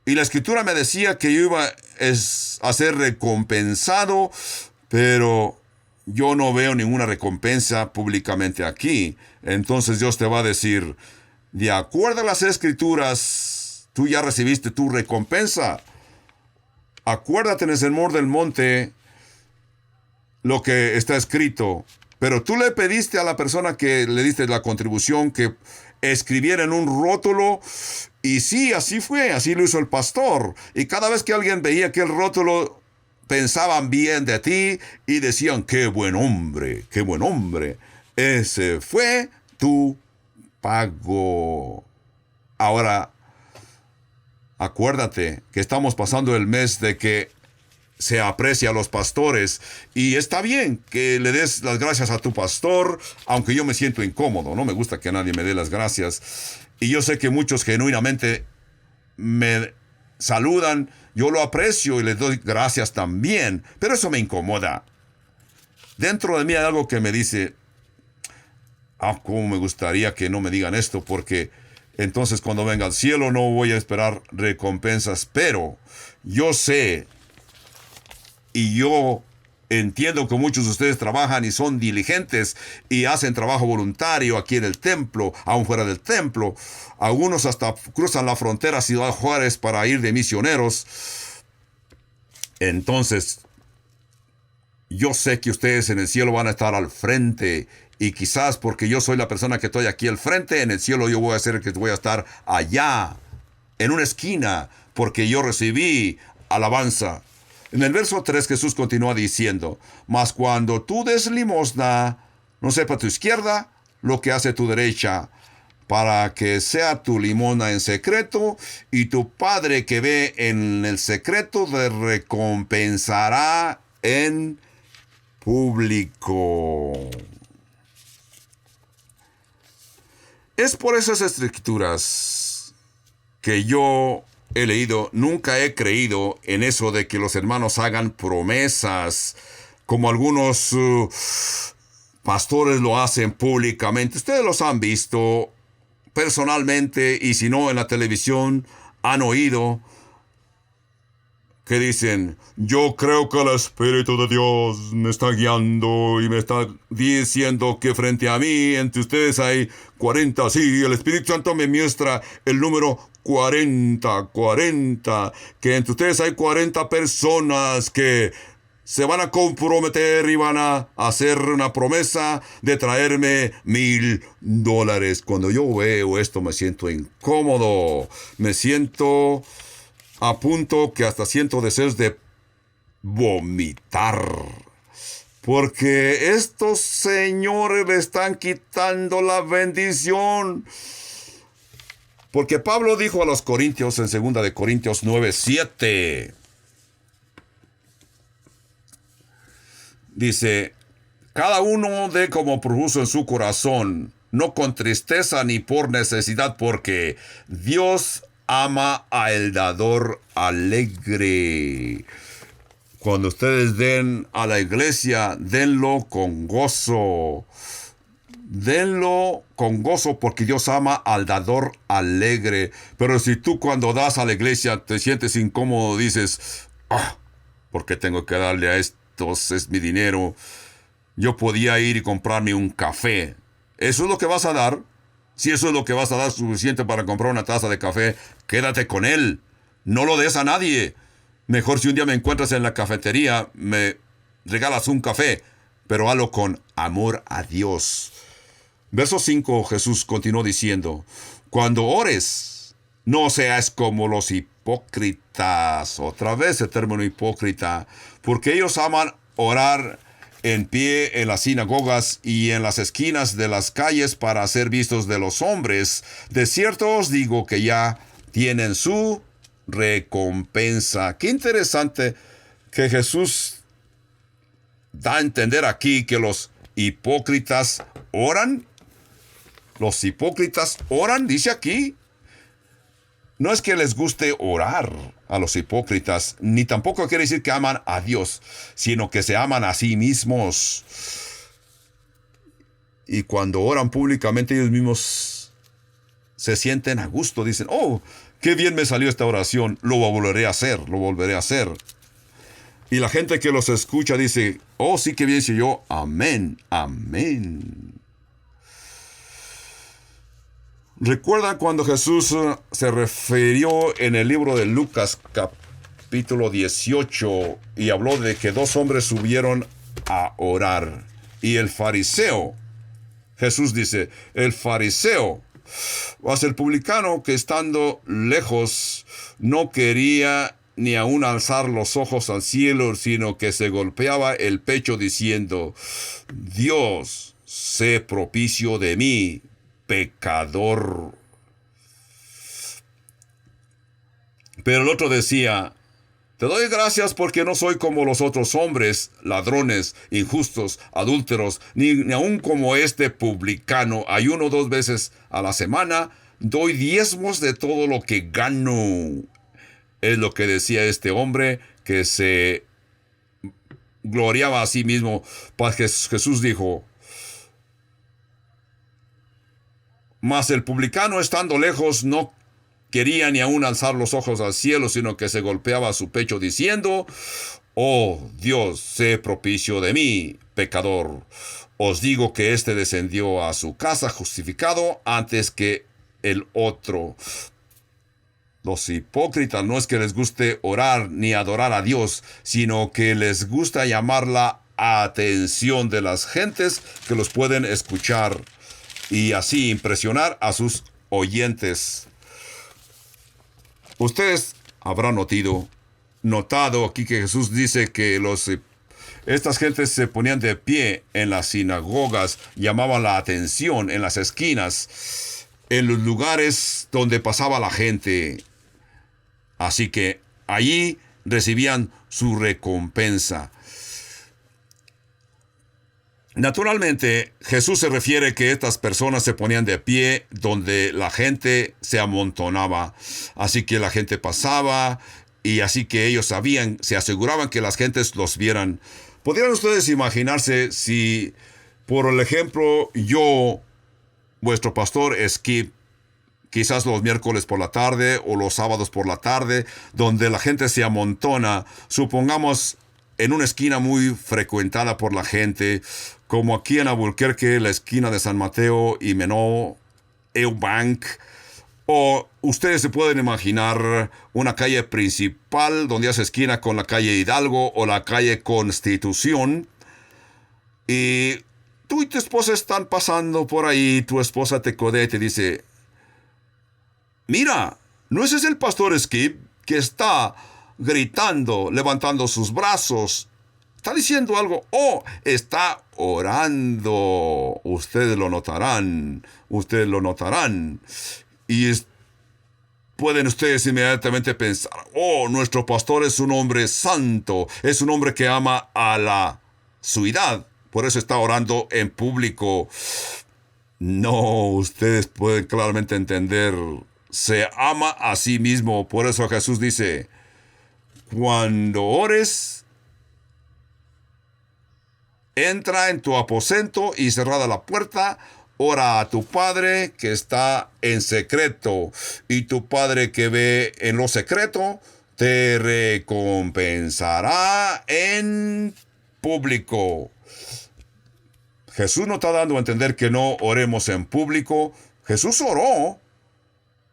Y la escritura me decía que yo iba a ser recompensado, pero yo no veo ninguna recompensa públicamente aquí. Entonces Dios te va a decir, de acuerdo a las escrituras, tú ya recibiste tu recompensa. Acuérdate en el Sermón del Monte lo que está escrito, pero tú le pediste a la persona que le diste la contribución que escribiera en un rótulo, y sí, así fue, así lo hizo el pastor, y cada vez que alguien veía aquel rótulo, pensaban bien de ti y decían, qué buen hombre, ese fue tu pago. Ahora, acuérdate que estamos pasando el mes de que se aprecia a los pastores, y está bien que le des las gracias a tu pastor, aunque yo me siento incómodo, no me gusta que nadie me dé las gracias, y yo sé que muchos genuinamente me saludan, yo lo aprecio y les doy gracias también, pero eso me incomoda. Dentro de mí hay algo que me dice, cómo me gustaría que no me digan esto, porque entonces cuando venga al cielo no voy a esperar recompensas, pero yo sé y yo entiendo que muchos de ustedes trabajan y son diligentes y hacen trabajo voluntario aquí en el templo, aún fuera del templo. Algunos hasta cruzan la frontera a Ciudad Juárez para ir de misioneros. Entonces, yo sé que ustedes en el cielo van a estar al frente, y quizás porque yo soy la persona que estoy aquí al frente, en el cielo yo voy a ser el que voy a estar allá, en una esquina, porque yo recibí alabanza. En el verso 3 Jesús continúa diciendo, mas cuando tú des limosna, no sepa tu izquierda lo que hace tu derecha, para que sea tu limosna en secreto, y tu Padre que ve en el secreto te recompensará en público. Es por esas escrituras que yo he leído, nunca he creído en eso de que los hermanos hagan promesas, como algunos pastores lo hacen públicamente. Ustedes los han visto personalmente, y si no en la televisión, han oído que dicen, yo creo que el Espíritu de Dios me está guiando y me está diciendo que frente a mí, entre ustedes hay 40. Sí, el Espíritu Santo me muestra el número 40, que entre ustedes hay 40 personas que se van a comprometer y van a hacer una promesa de traerme $1,000. Cuando yo veo esto me siento incómodo, me siento a punto que hasta siento deseos de vomitar, porque estos señores le están quitando la bendición. Porque Pablo dijo a los corintios en 2 de Corintios 9:7, dice, cada uno dé como propuso en su corazón, no con tristeza ni por necesidad, porque Dios ama al dador alegre. Cuando ustedes den a la iglesia, denlo con gozo. Denlo con gozo porque Dios ama al dador alegre. Pero si tú cuando das a la iglesia te sientes incómodo, dices, ¿por qué tengo que darle a estos? Es mi dinero. Yo podía ir y comprarme un café. ¿Eso es lo que vas a dar? Si eso es lo que vas a dar suficiente para comprar una taza de café, quédate con él. No lo des a nadie. Mejor si un día me encuentras en la cafetería, me regalas un café, pero hazlo con amor a Dios. Verso 5, Jesús continuó diciendo, cuando ores, no seas como los hipócritas. Otra vez el término hipócrita, porque ellos aman orar en pie en las sinagogas y en las esquinas de las calles para ser vistos de los hombres. De cierto os digo que ya tienen su recompensa. Qué interesante que Jesús da a entender aquí que los hipócritas oran. Los hipócritas oran, dice aquí. No es que les guste orar a los hipócritas, ni tampoco quiere decir que aman a Dios, sino que se aman a sí mismos. Y cuando oran públicamente ellos mismos se sienten a gusto, dicen, qué bien me salió esta oración, lo volveré a hacer. Y la gente que los escucha dice, sí, qué bien, si yo, amén, amén. ¿Recuerdan cuando Jesús se refirió en el libro de Lucas capítulo 18 y habló de que dos hombres subieron a orar? Y el fariseo, Jesús dice, el fariseo, mas el publicano que estando lejos no quería ni aun alzar los ojos al cielo, sino que se golpeaba el pecho diciendo, Dios, sé propicio de mí, pecador. Pero el otro decía, te doy gracias porque no soy como los otros hombres, ladrones, injustos, adúlteros, ni aun como este publicano. Ayuno 2 veces a la semana, doy diezmos de todo lo que gano. Es lo que decía este hombre que se gloriaba a sí mismo. Pues Jesús dijo, mas el publicano estando lejos no quería ni aun alzar los ojos al cielo, sino que se golpeaba su pecho diciendo, Dios, sé propicio de mí, pecador. Os digo que éste descendió a su casa justificado antes que el otro. Los hipócritas no es que les guste orar ni adorar a Dios, sino que les gusta llamar la atención de las gentes que los pueden escuchar y así impresionar a sus oyentes. Ustedes habrán notado aquí que Jesús dice que estas gentes se ponían de pie en las sinagogas, llamaban la atención en las esquinas, en los lugares donde pasaba la gente. Así que allí recibían su recompensa. Naturalmente, Jesús se refiere que estas personas se ponían de pie donde la gente se amontonaba. Así que la gente pasaba y así que ellos se aseguraban que las gentes los vieran. ¿Podrían ustedes imaginarse si, por el ejemplo, yo, vuestro pastor Skip, quizás los miércoles por la tarde o los sábados por la tarde, donde la gente se amontona, supongamos en una esquina muy frecuentada por la gente, como aquí en Albuquerque, la esquina de San Mateo y Menó, Eubank, o ustedes se pueden imaginar una calle principal donde hace esquina con la calle Hidalgo o la calle Constitución, y tú y tu esposa están pasando por ahí, tu esposa te codea y te dice, mira, ¿no ese es el pastor Skip que está gritando, levantando sus brazos? Está diciendo algo. Está orando. Ustedes lo notarán. Y pueden ustedes inmediatamente pensar, nuestro pastor es un hombre santo. Es un hombre que ama a la ciudad. Por eso está orando en público. No, ustedes pueden claramente entender. Se ama a sí mismo. Por eso Jesús dice, cuando ores, entra en tu aposento y cerrada la puerta, ora a tu Padre que está en secreto, y tu Padre que ve en lo secreto te recompensará en público. Jesús no está dando a entender que no oremos en público. Jesús oró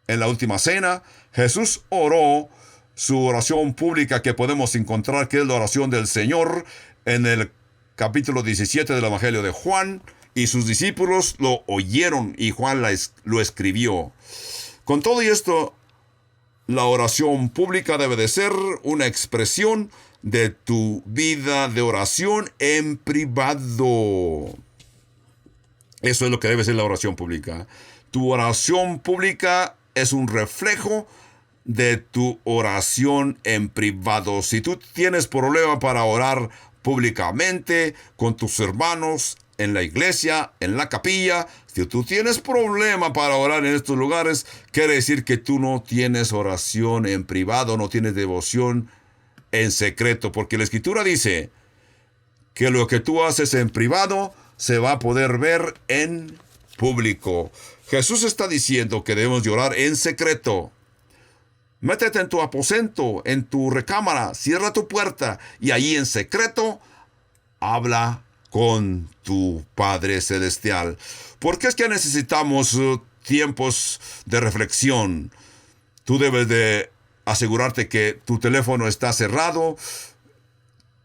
en la última cena. Jesús oró su oración pública que podemos encontrar, que es la oración del Señor, en el capítulo 17 del Evangelio de Juan, y sus discípulos lo oyeron y Juan lo escribió. Con todo esto, la oración pública debe de ser una expresión de tu vida de oración en privado. Eso es lo que debe ser la oración pública. Tu oración pública es un reflejo de tu oración en privado. Si tú tienes problema para orar públicamente con tus hermanos en la iglesia, en la capilla, si tú tienes problema para orar en estos lugares, quiere decir que tú no tienes oración en privado, no tienes devoción en secreto, porque la Escritura dice que lo que tú haces en privado se va a poder ver en público. Jesús está diciendo que debemos de orar en secreto. Métete en tu aposento, en tu recámara, cierra tu puerta y ahí en secreto habla con tu Padre Celestial. ¿Por qué es que necesitamos tiempos de reflexión? Tú debes de asegurarte que tu teléfono está cerrado,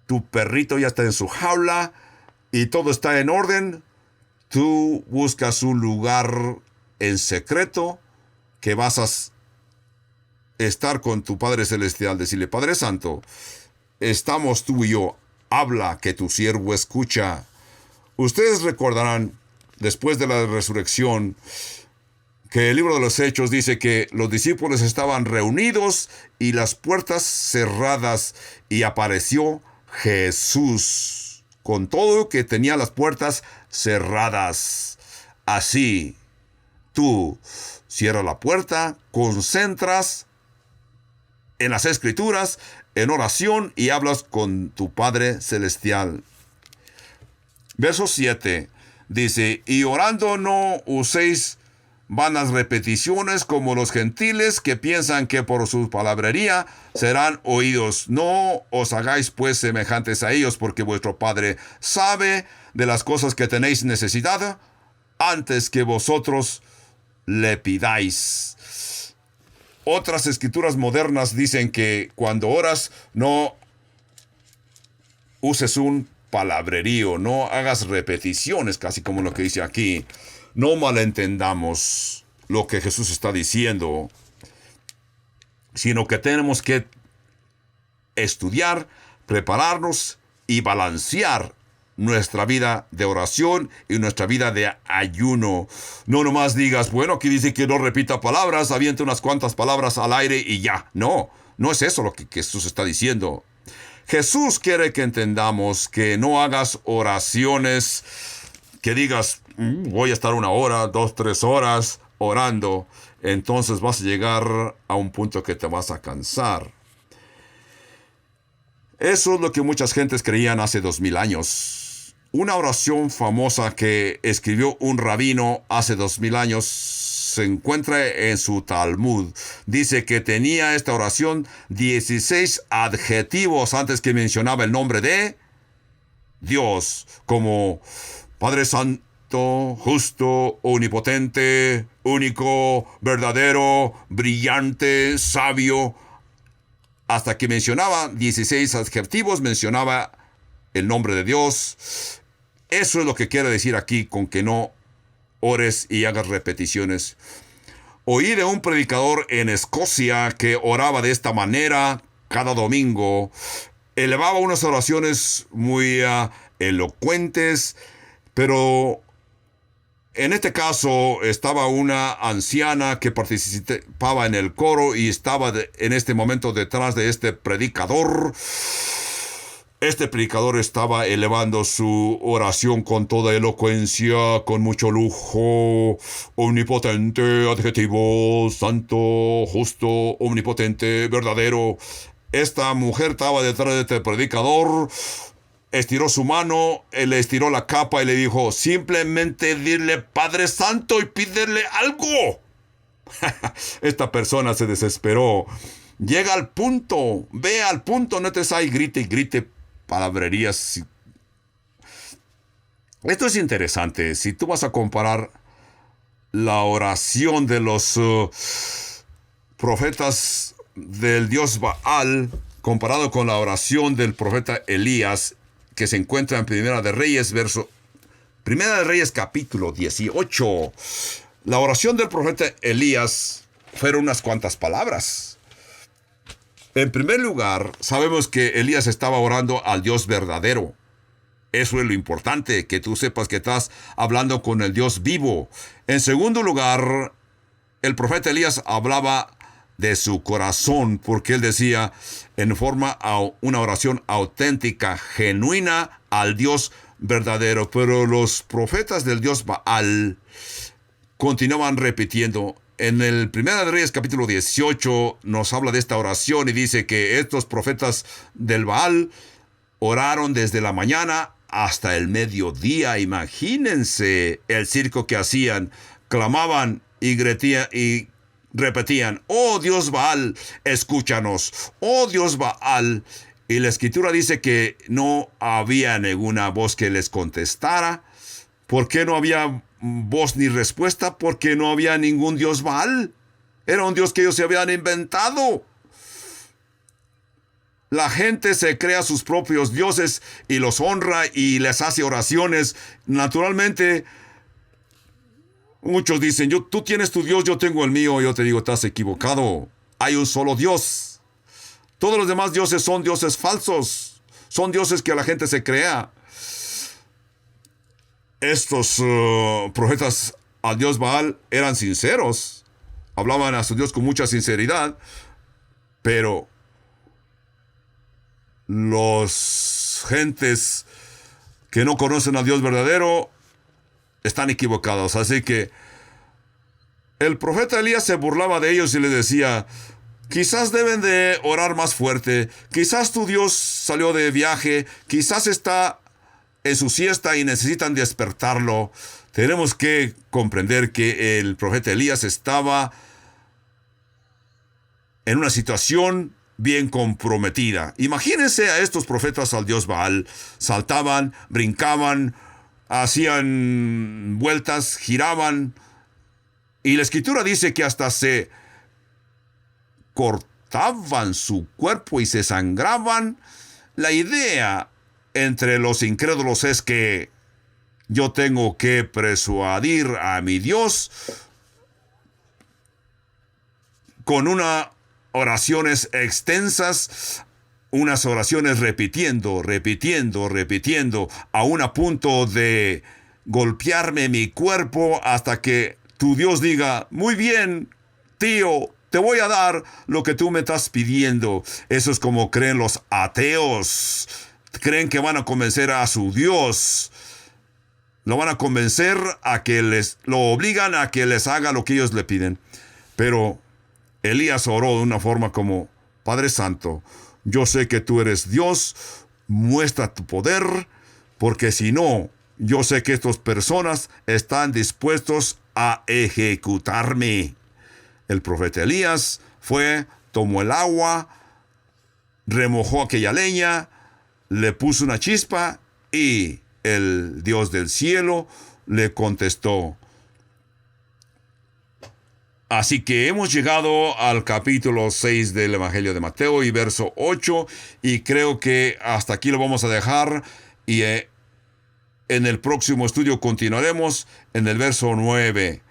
tu perrito ya está en su jaula y todo está en orden. Tú buscas un lugar en secreto que vas a estar con tu Padre Celestial. Decirle, Padre Santo, estamos tú y yo. Habla, que tu siervo escucha. Ustedes recordarán, después de la resurrección, que el libro de los Hechos dice que los discípulos estaban reunidos y las puertas cerradas, y apareció Jesús con todo que tenía las puertas cerradas. Así, tú cierras la puerta, concentras en las Escrituras, en oración, y hablas con tu Padre Celestial. Verso 7 dice, y orando no uséis vanas repeticiones como los gentiles, que piensan que por su palabrería serán oídos. No os hagáis pues semejantes a ellos, porque vuestro Padre sabe de las cosas que tenéis necesidad antes que vosotros le pidáis. Otras escrituras modernas dicen que cuando oras no uses un palabrerío, no hagas repeticiones, casi como lo que dice aquí. No malentendamos lo que Jesús está diciendo, sino que tenemos que estudiar, prepararnos y balancear nuestra vida de oración y nuestra vida de ayuno. No nomás digas, bueno, aquí dice que no repita palabras, aviente unas cuantas palabras al aire y ya. No, no es eso lo que Jesús está diciendo. Jesús quiere que entendamos que no hagas oraciones que digas, voy a estar 1 hora, 2, 3 horas orando. Entonces vas a llegar a un punto que te vas a cansar. Eso es lo que muchas gentes creían hace 2000 años. Una oración famosa que escribió un rabino hace 2000 años se encuentra en su Talmud. Dice que tenía esta oración 16 adjetivos antes que mencionaba el nombre de Dios, como Padre Santo, justo, omnipotente, único, verdadero, brillante, sabio. Hasta que mencionaba 16 adjetivos, mencionaba el nombre de Dios. Eso es lo que quiere decir aquí con que no ores y hagas repeticiones. Oí de un predicador en Escocia que oraba de esta manera cada domingo. Elevaba unas oraciones muy elocuentes, pero en este caso estaba una anciana que participaba en el coro y estaba en este momento detrás de este predicador. Este predicador estaba elevando su oración con toda elocuencia, con mucho lujo, omnipotente, adjetivo, santo, justo, omnipotente, verdadero. Esta mujer estaba detrás de este predicador, estiró su mano, él le estiró la capa y le dijo, simplemente dile Padre Santo y pídele algo. Esta persona se desesperó. Llega al punto, ve al punto, no te y grite palabrerías. Esto es interesante. Si tú vas a comparar la oración de los profetas del dios Baal comparado con la oración del profeta Elías, que se encuentra en Primera de Reyes capítulo 18. La oración del profeta Elías fueron unas cuantas palabras. En primer lugar, sabemos que Elías estaba orando al Dios verdadero. Eso es lo importante, que tú sepas que estás hablando con el Dios vivo. En segundo lugar, el profeta Elías hablaba de su corazón, porque él decía en forma una oración auténtica, genuina al Dios verdadero. Pero los profetas del Dios Baal continuaban repitiendo. En el Primera de Reyes capítulo 18 nos habla de esta oración y dice que estos profetas del Baal oraron desde la mañana hasta el mediodía. Imagínense el circo que hacían. Clamaban y repetían, oh Dios Baal, escúchanos, oh Dios Baal. Y la escritura dice que no había ninguna voz que les contestara. ¿Por qué no había voz ni respuesta? Porque no había ningún Dios Baal. Era un Dios que ellos se habían inventado. La gente se crea sus propios dioses y los honra y les hace oraciones. Naturalmente, muchos dicen, tú tienes tu Dios, yo tengo el mío. Yo te digo, estás equivocado. Hay un solo Dios. Todos los demás dioses son dioses falsos. Son dioses que la gente se crea. Estos profetas al Dios Baal eran sinceros. Hablaban a su Dios con mucha sinceridad. Pero los gentes que no conocen al Dios verdadero están equivocados. Así que el profeta Elías se burlaba de ellos y les decía, quizás deben de orar más fuerte, quizás tu Dios salió de viaje, quizás está en su siesta y necesitan despertarlo. Tenemos que comprender que el profeta Elías estaba en una situación bien comprometida. Imagínense a estos profetas al dios Baal. Saltaban, brincaban, hacían vueltas, giraban. Y la escritura dice que hasta se cortaban su cuerpo y se sangraban. La idea entre los incrédulos es que yo tengo que persuadir a mi Dios con unas oraciones extensas, unas oraciones repitiendo, aún a punto de golpearme mi cuerpo hasta que tu Dios diga, muy bien, tío, te voy a dar lo que tú me estás pidiendo. Eso es como creen los ateos. Creen que van a convencer a su Dios. Lo van a convencer a que lo obligan a que les haga lo que ellos le piden. Pero Elías oró de una forma como, Padre Santo, yo sé que tú eres Dios, muestra tu poder, porque si no, yo sé que estas personas están dispuestos a ejecutarme. El profeta Elías tomó el agua, remojó aquella leña, le puso una chispa y el Dios del cielo le contestó. Así que hemos llegado al capítulo 6 del Evangelio de Mateo y verso 8, y creo que hasta aquí lo vamos a dejar, y en el próximo estudio continuaremos en el verso 9.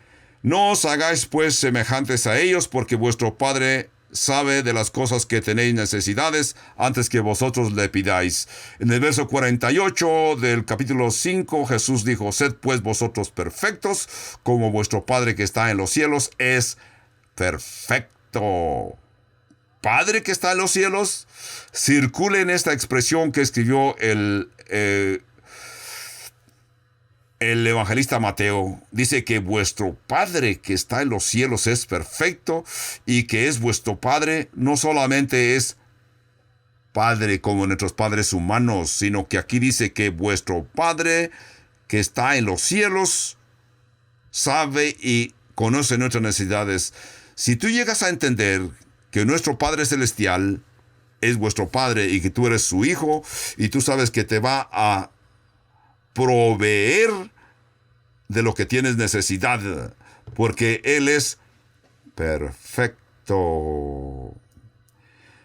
No os hagáis pues semejantes a ellos, porque vuestro Padre sabe de las cosas que tenéis necesidades antes que vosotros le pidáis. En el verso 48 del capítulo 5, Jesús dijo, sed pues vosotros perfectos, como vuestro Padre que está en los cielos es perfecto. Padre que está en los cielos, circule en esta expresión que escribió el evangelista Mateo. Dice que vuestro Padre que está en los cielos es perfecto, y que es vuestro Padre no solamente es Padre como nuestros padres humanos, sino que aquí dice que vuestro Padre que está en los cielos sabe y conoce nuestras necesidades. Si tú llegas a entender que nuestro Padre Celestial es vuestro Padre y que tú eres su hijo, y tú sabes que te va a proveer de lo que tienes necesidad, porque Él es perfecto.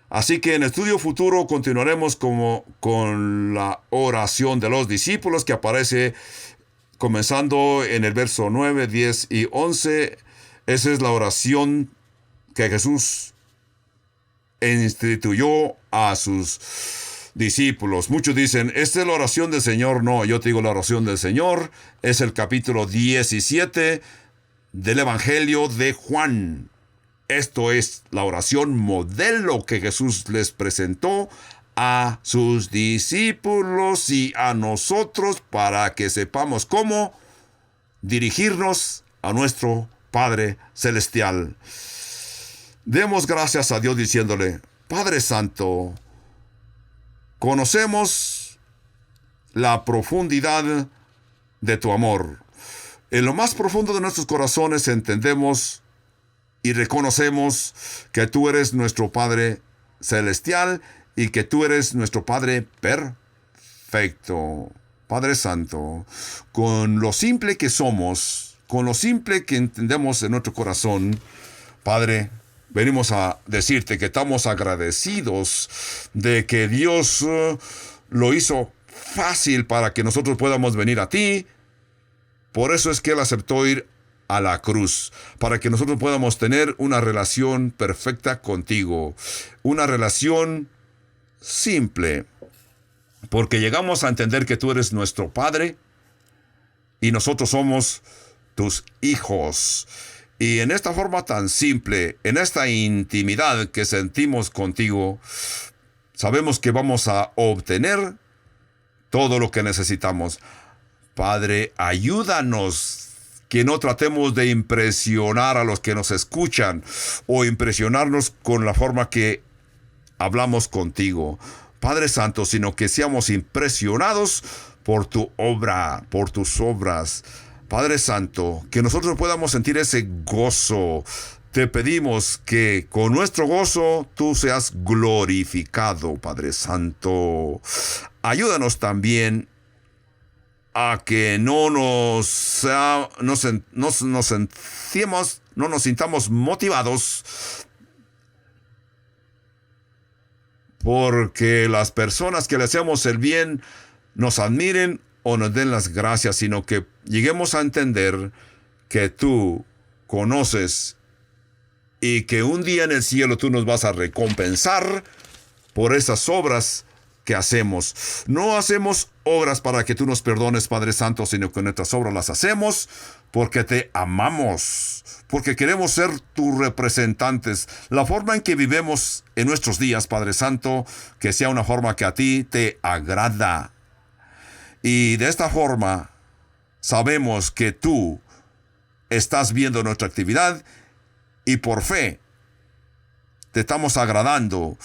Así que en Estudio Futuro continuaremos con la oración de los discípulos, que aparece comenzando en el verso 9, 10 y 11. Esa es la oración que Jesús instituyó a sus discípulos. Muchos dicen, esta es la oración del Señor. No, yo te digo, la oración del Señor es el capítulo 17 del Evangelio de Juan. Esto es la oración modelo que Jesús les presentó a sus discípulos y a nosotros, para que sepamos cómo dirigirnos a nuestro Padre Celestial. Demos gracias a Dios diciéndole: Padre Santo, conocemos la profundidad de tu amor. En lo más profundo de nuestros corazones entendemos y reconocemos que tú eres nuestro Padre Celestial y que tú eres nuestro Padre perfecto. Padre Santo, con lo simple que somos, con lo simple que entendemos en nuestro corazón, Padre, venimos a decirte que estamos agradecidos de que Dios lo hizo fácil para que nosotros podamos venir a ti. Por eso es que Él aceptó ir a la cruz, para que nosotros podamos tener una relación perfecta contigo, una relación simple, porque llegamos a entender que tú eres nuestro Padre y nosotros somos tus hijos. Y en esta forma tan simple, en esta intimidad que sentimos contigo, sabemos que vamos a obtener todo lo que necesitamos. Padre, ayúdanos que no tratemos de impresionar a los que nos escuchan o impresionarnos con la forma que hablamos contigo, Padre Santo, sino que seamos impresionados por tu obra, por tus obras. Padre Santo, que nosotros podamos sentir ese gozo. Te pedimos que con nuestro gozo tú seas glorificado, Padre Santo. Ayúdanos también a que no nos sintamos motivados porque las personas que le hacemos el bien nos admiren o nos den las gracias, sino que lleguemos a entender que tú conoces y que un día en el cielo tú nos vas a recompensar por esas obras que hacemos. No hacemos obras para que tú nos perdones, Padre Santo, sino que nuestras obras las hacemos porque te amamos, porque queremos ser tus representantes. La forma en que vivemos en nuestros días, Padre Santo, que sea una forma que a ti te agrada. Y de esta forma sabemos que tú estás viendo nuestra actividad y por fe te estamos agradando.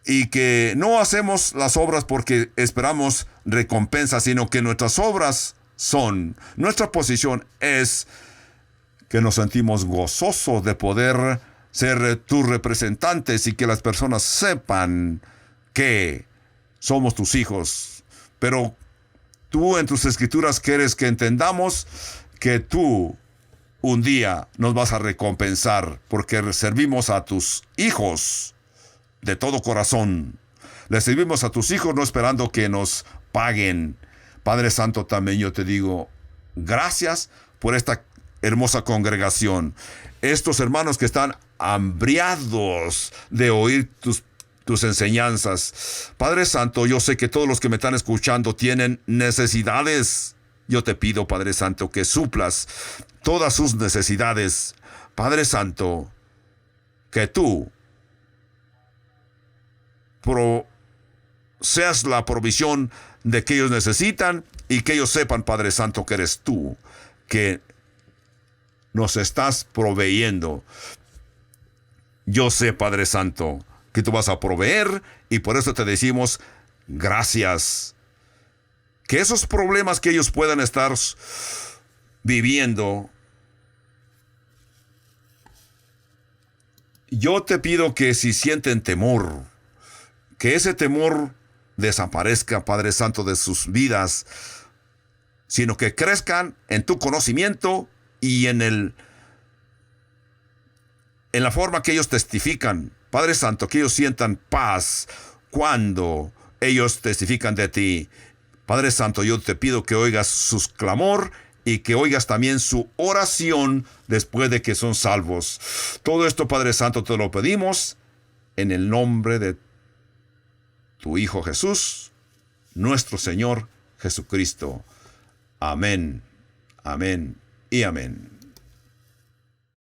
Y que no hacemos las obras porque esperamos recompensa, sino que nuestras obras nuestra posición es que nos sentimos gozosos de poder ser tus representantes y que las personas sepan que somos tus hijos. Pero tú en tus escrituras quieres que entendamos que tú un día nos vas a recompensar porque servimos a tus hijos de todo corazón. Le servimos a tus hijos no esperando que nos paguen. Padre Santo, también yo te digo gracias por esta hermosa congregación. Estos hermanos que están hambriados de oír tus enseñanzas. Padre Santo, yo sé que todos los que me están escuchando tienen necesidades. Yo te pido, Padre Santo, que suplas todas sus necesidades. Padre Santo, que tú seas la provisión de que ellos necesitan y que ellos sepan, Padre Santo, que eres tú, que nos estás proveyendo. Yo sé, Padre Santo, que tú vas a proveer y por eso te decimos gracias. Que esos problemas que ellos puedan estar viviendo, yo te pido que si sienten temor, que ese temor desaparezca, Padre Santo, de sus vidas, sino que crezcan en tu conocimiento y en la forma que ellos testifican. Padre Santo, que ellos sientan paz cuando ellos testifican de ti. Padre Santo, yo te pido que oigas su clamor y que oigas también su oración después de que son salvos. Todo esto, Padre Santo, te lo pedimos en el nombre de tu Hijo Jesús, nuestro Señor Jesucristo. Amén, amén y amén.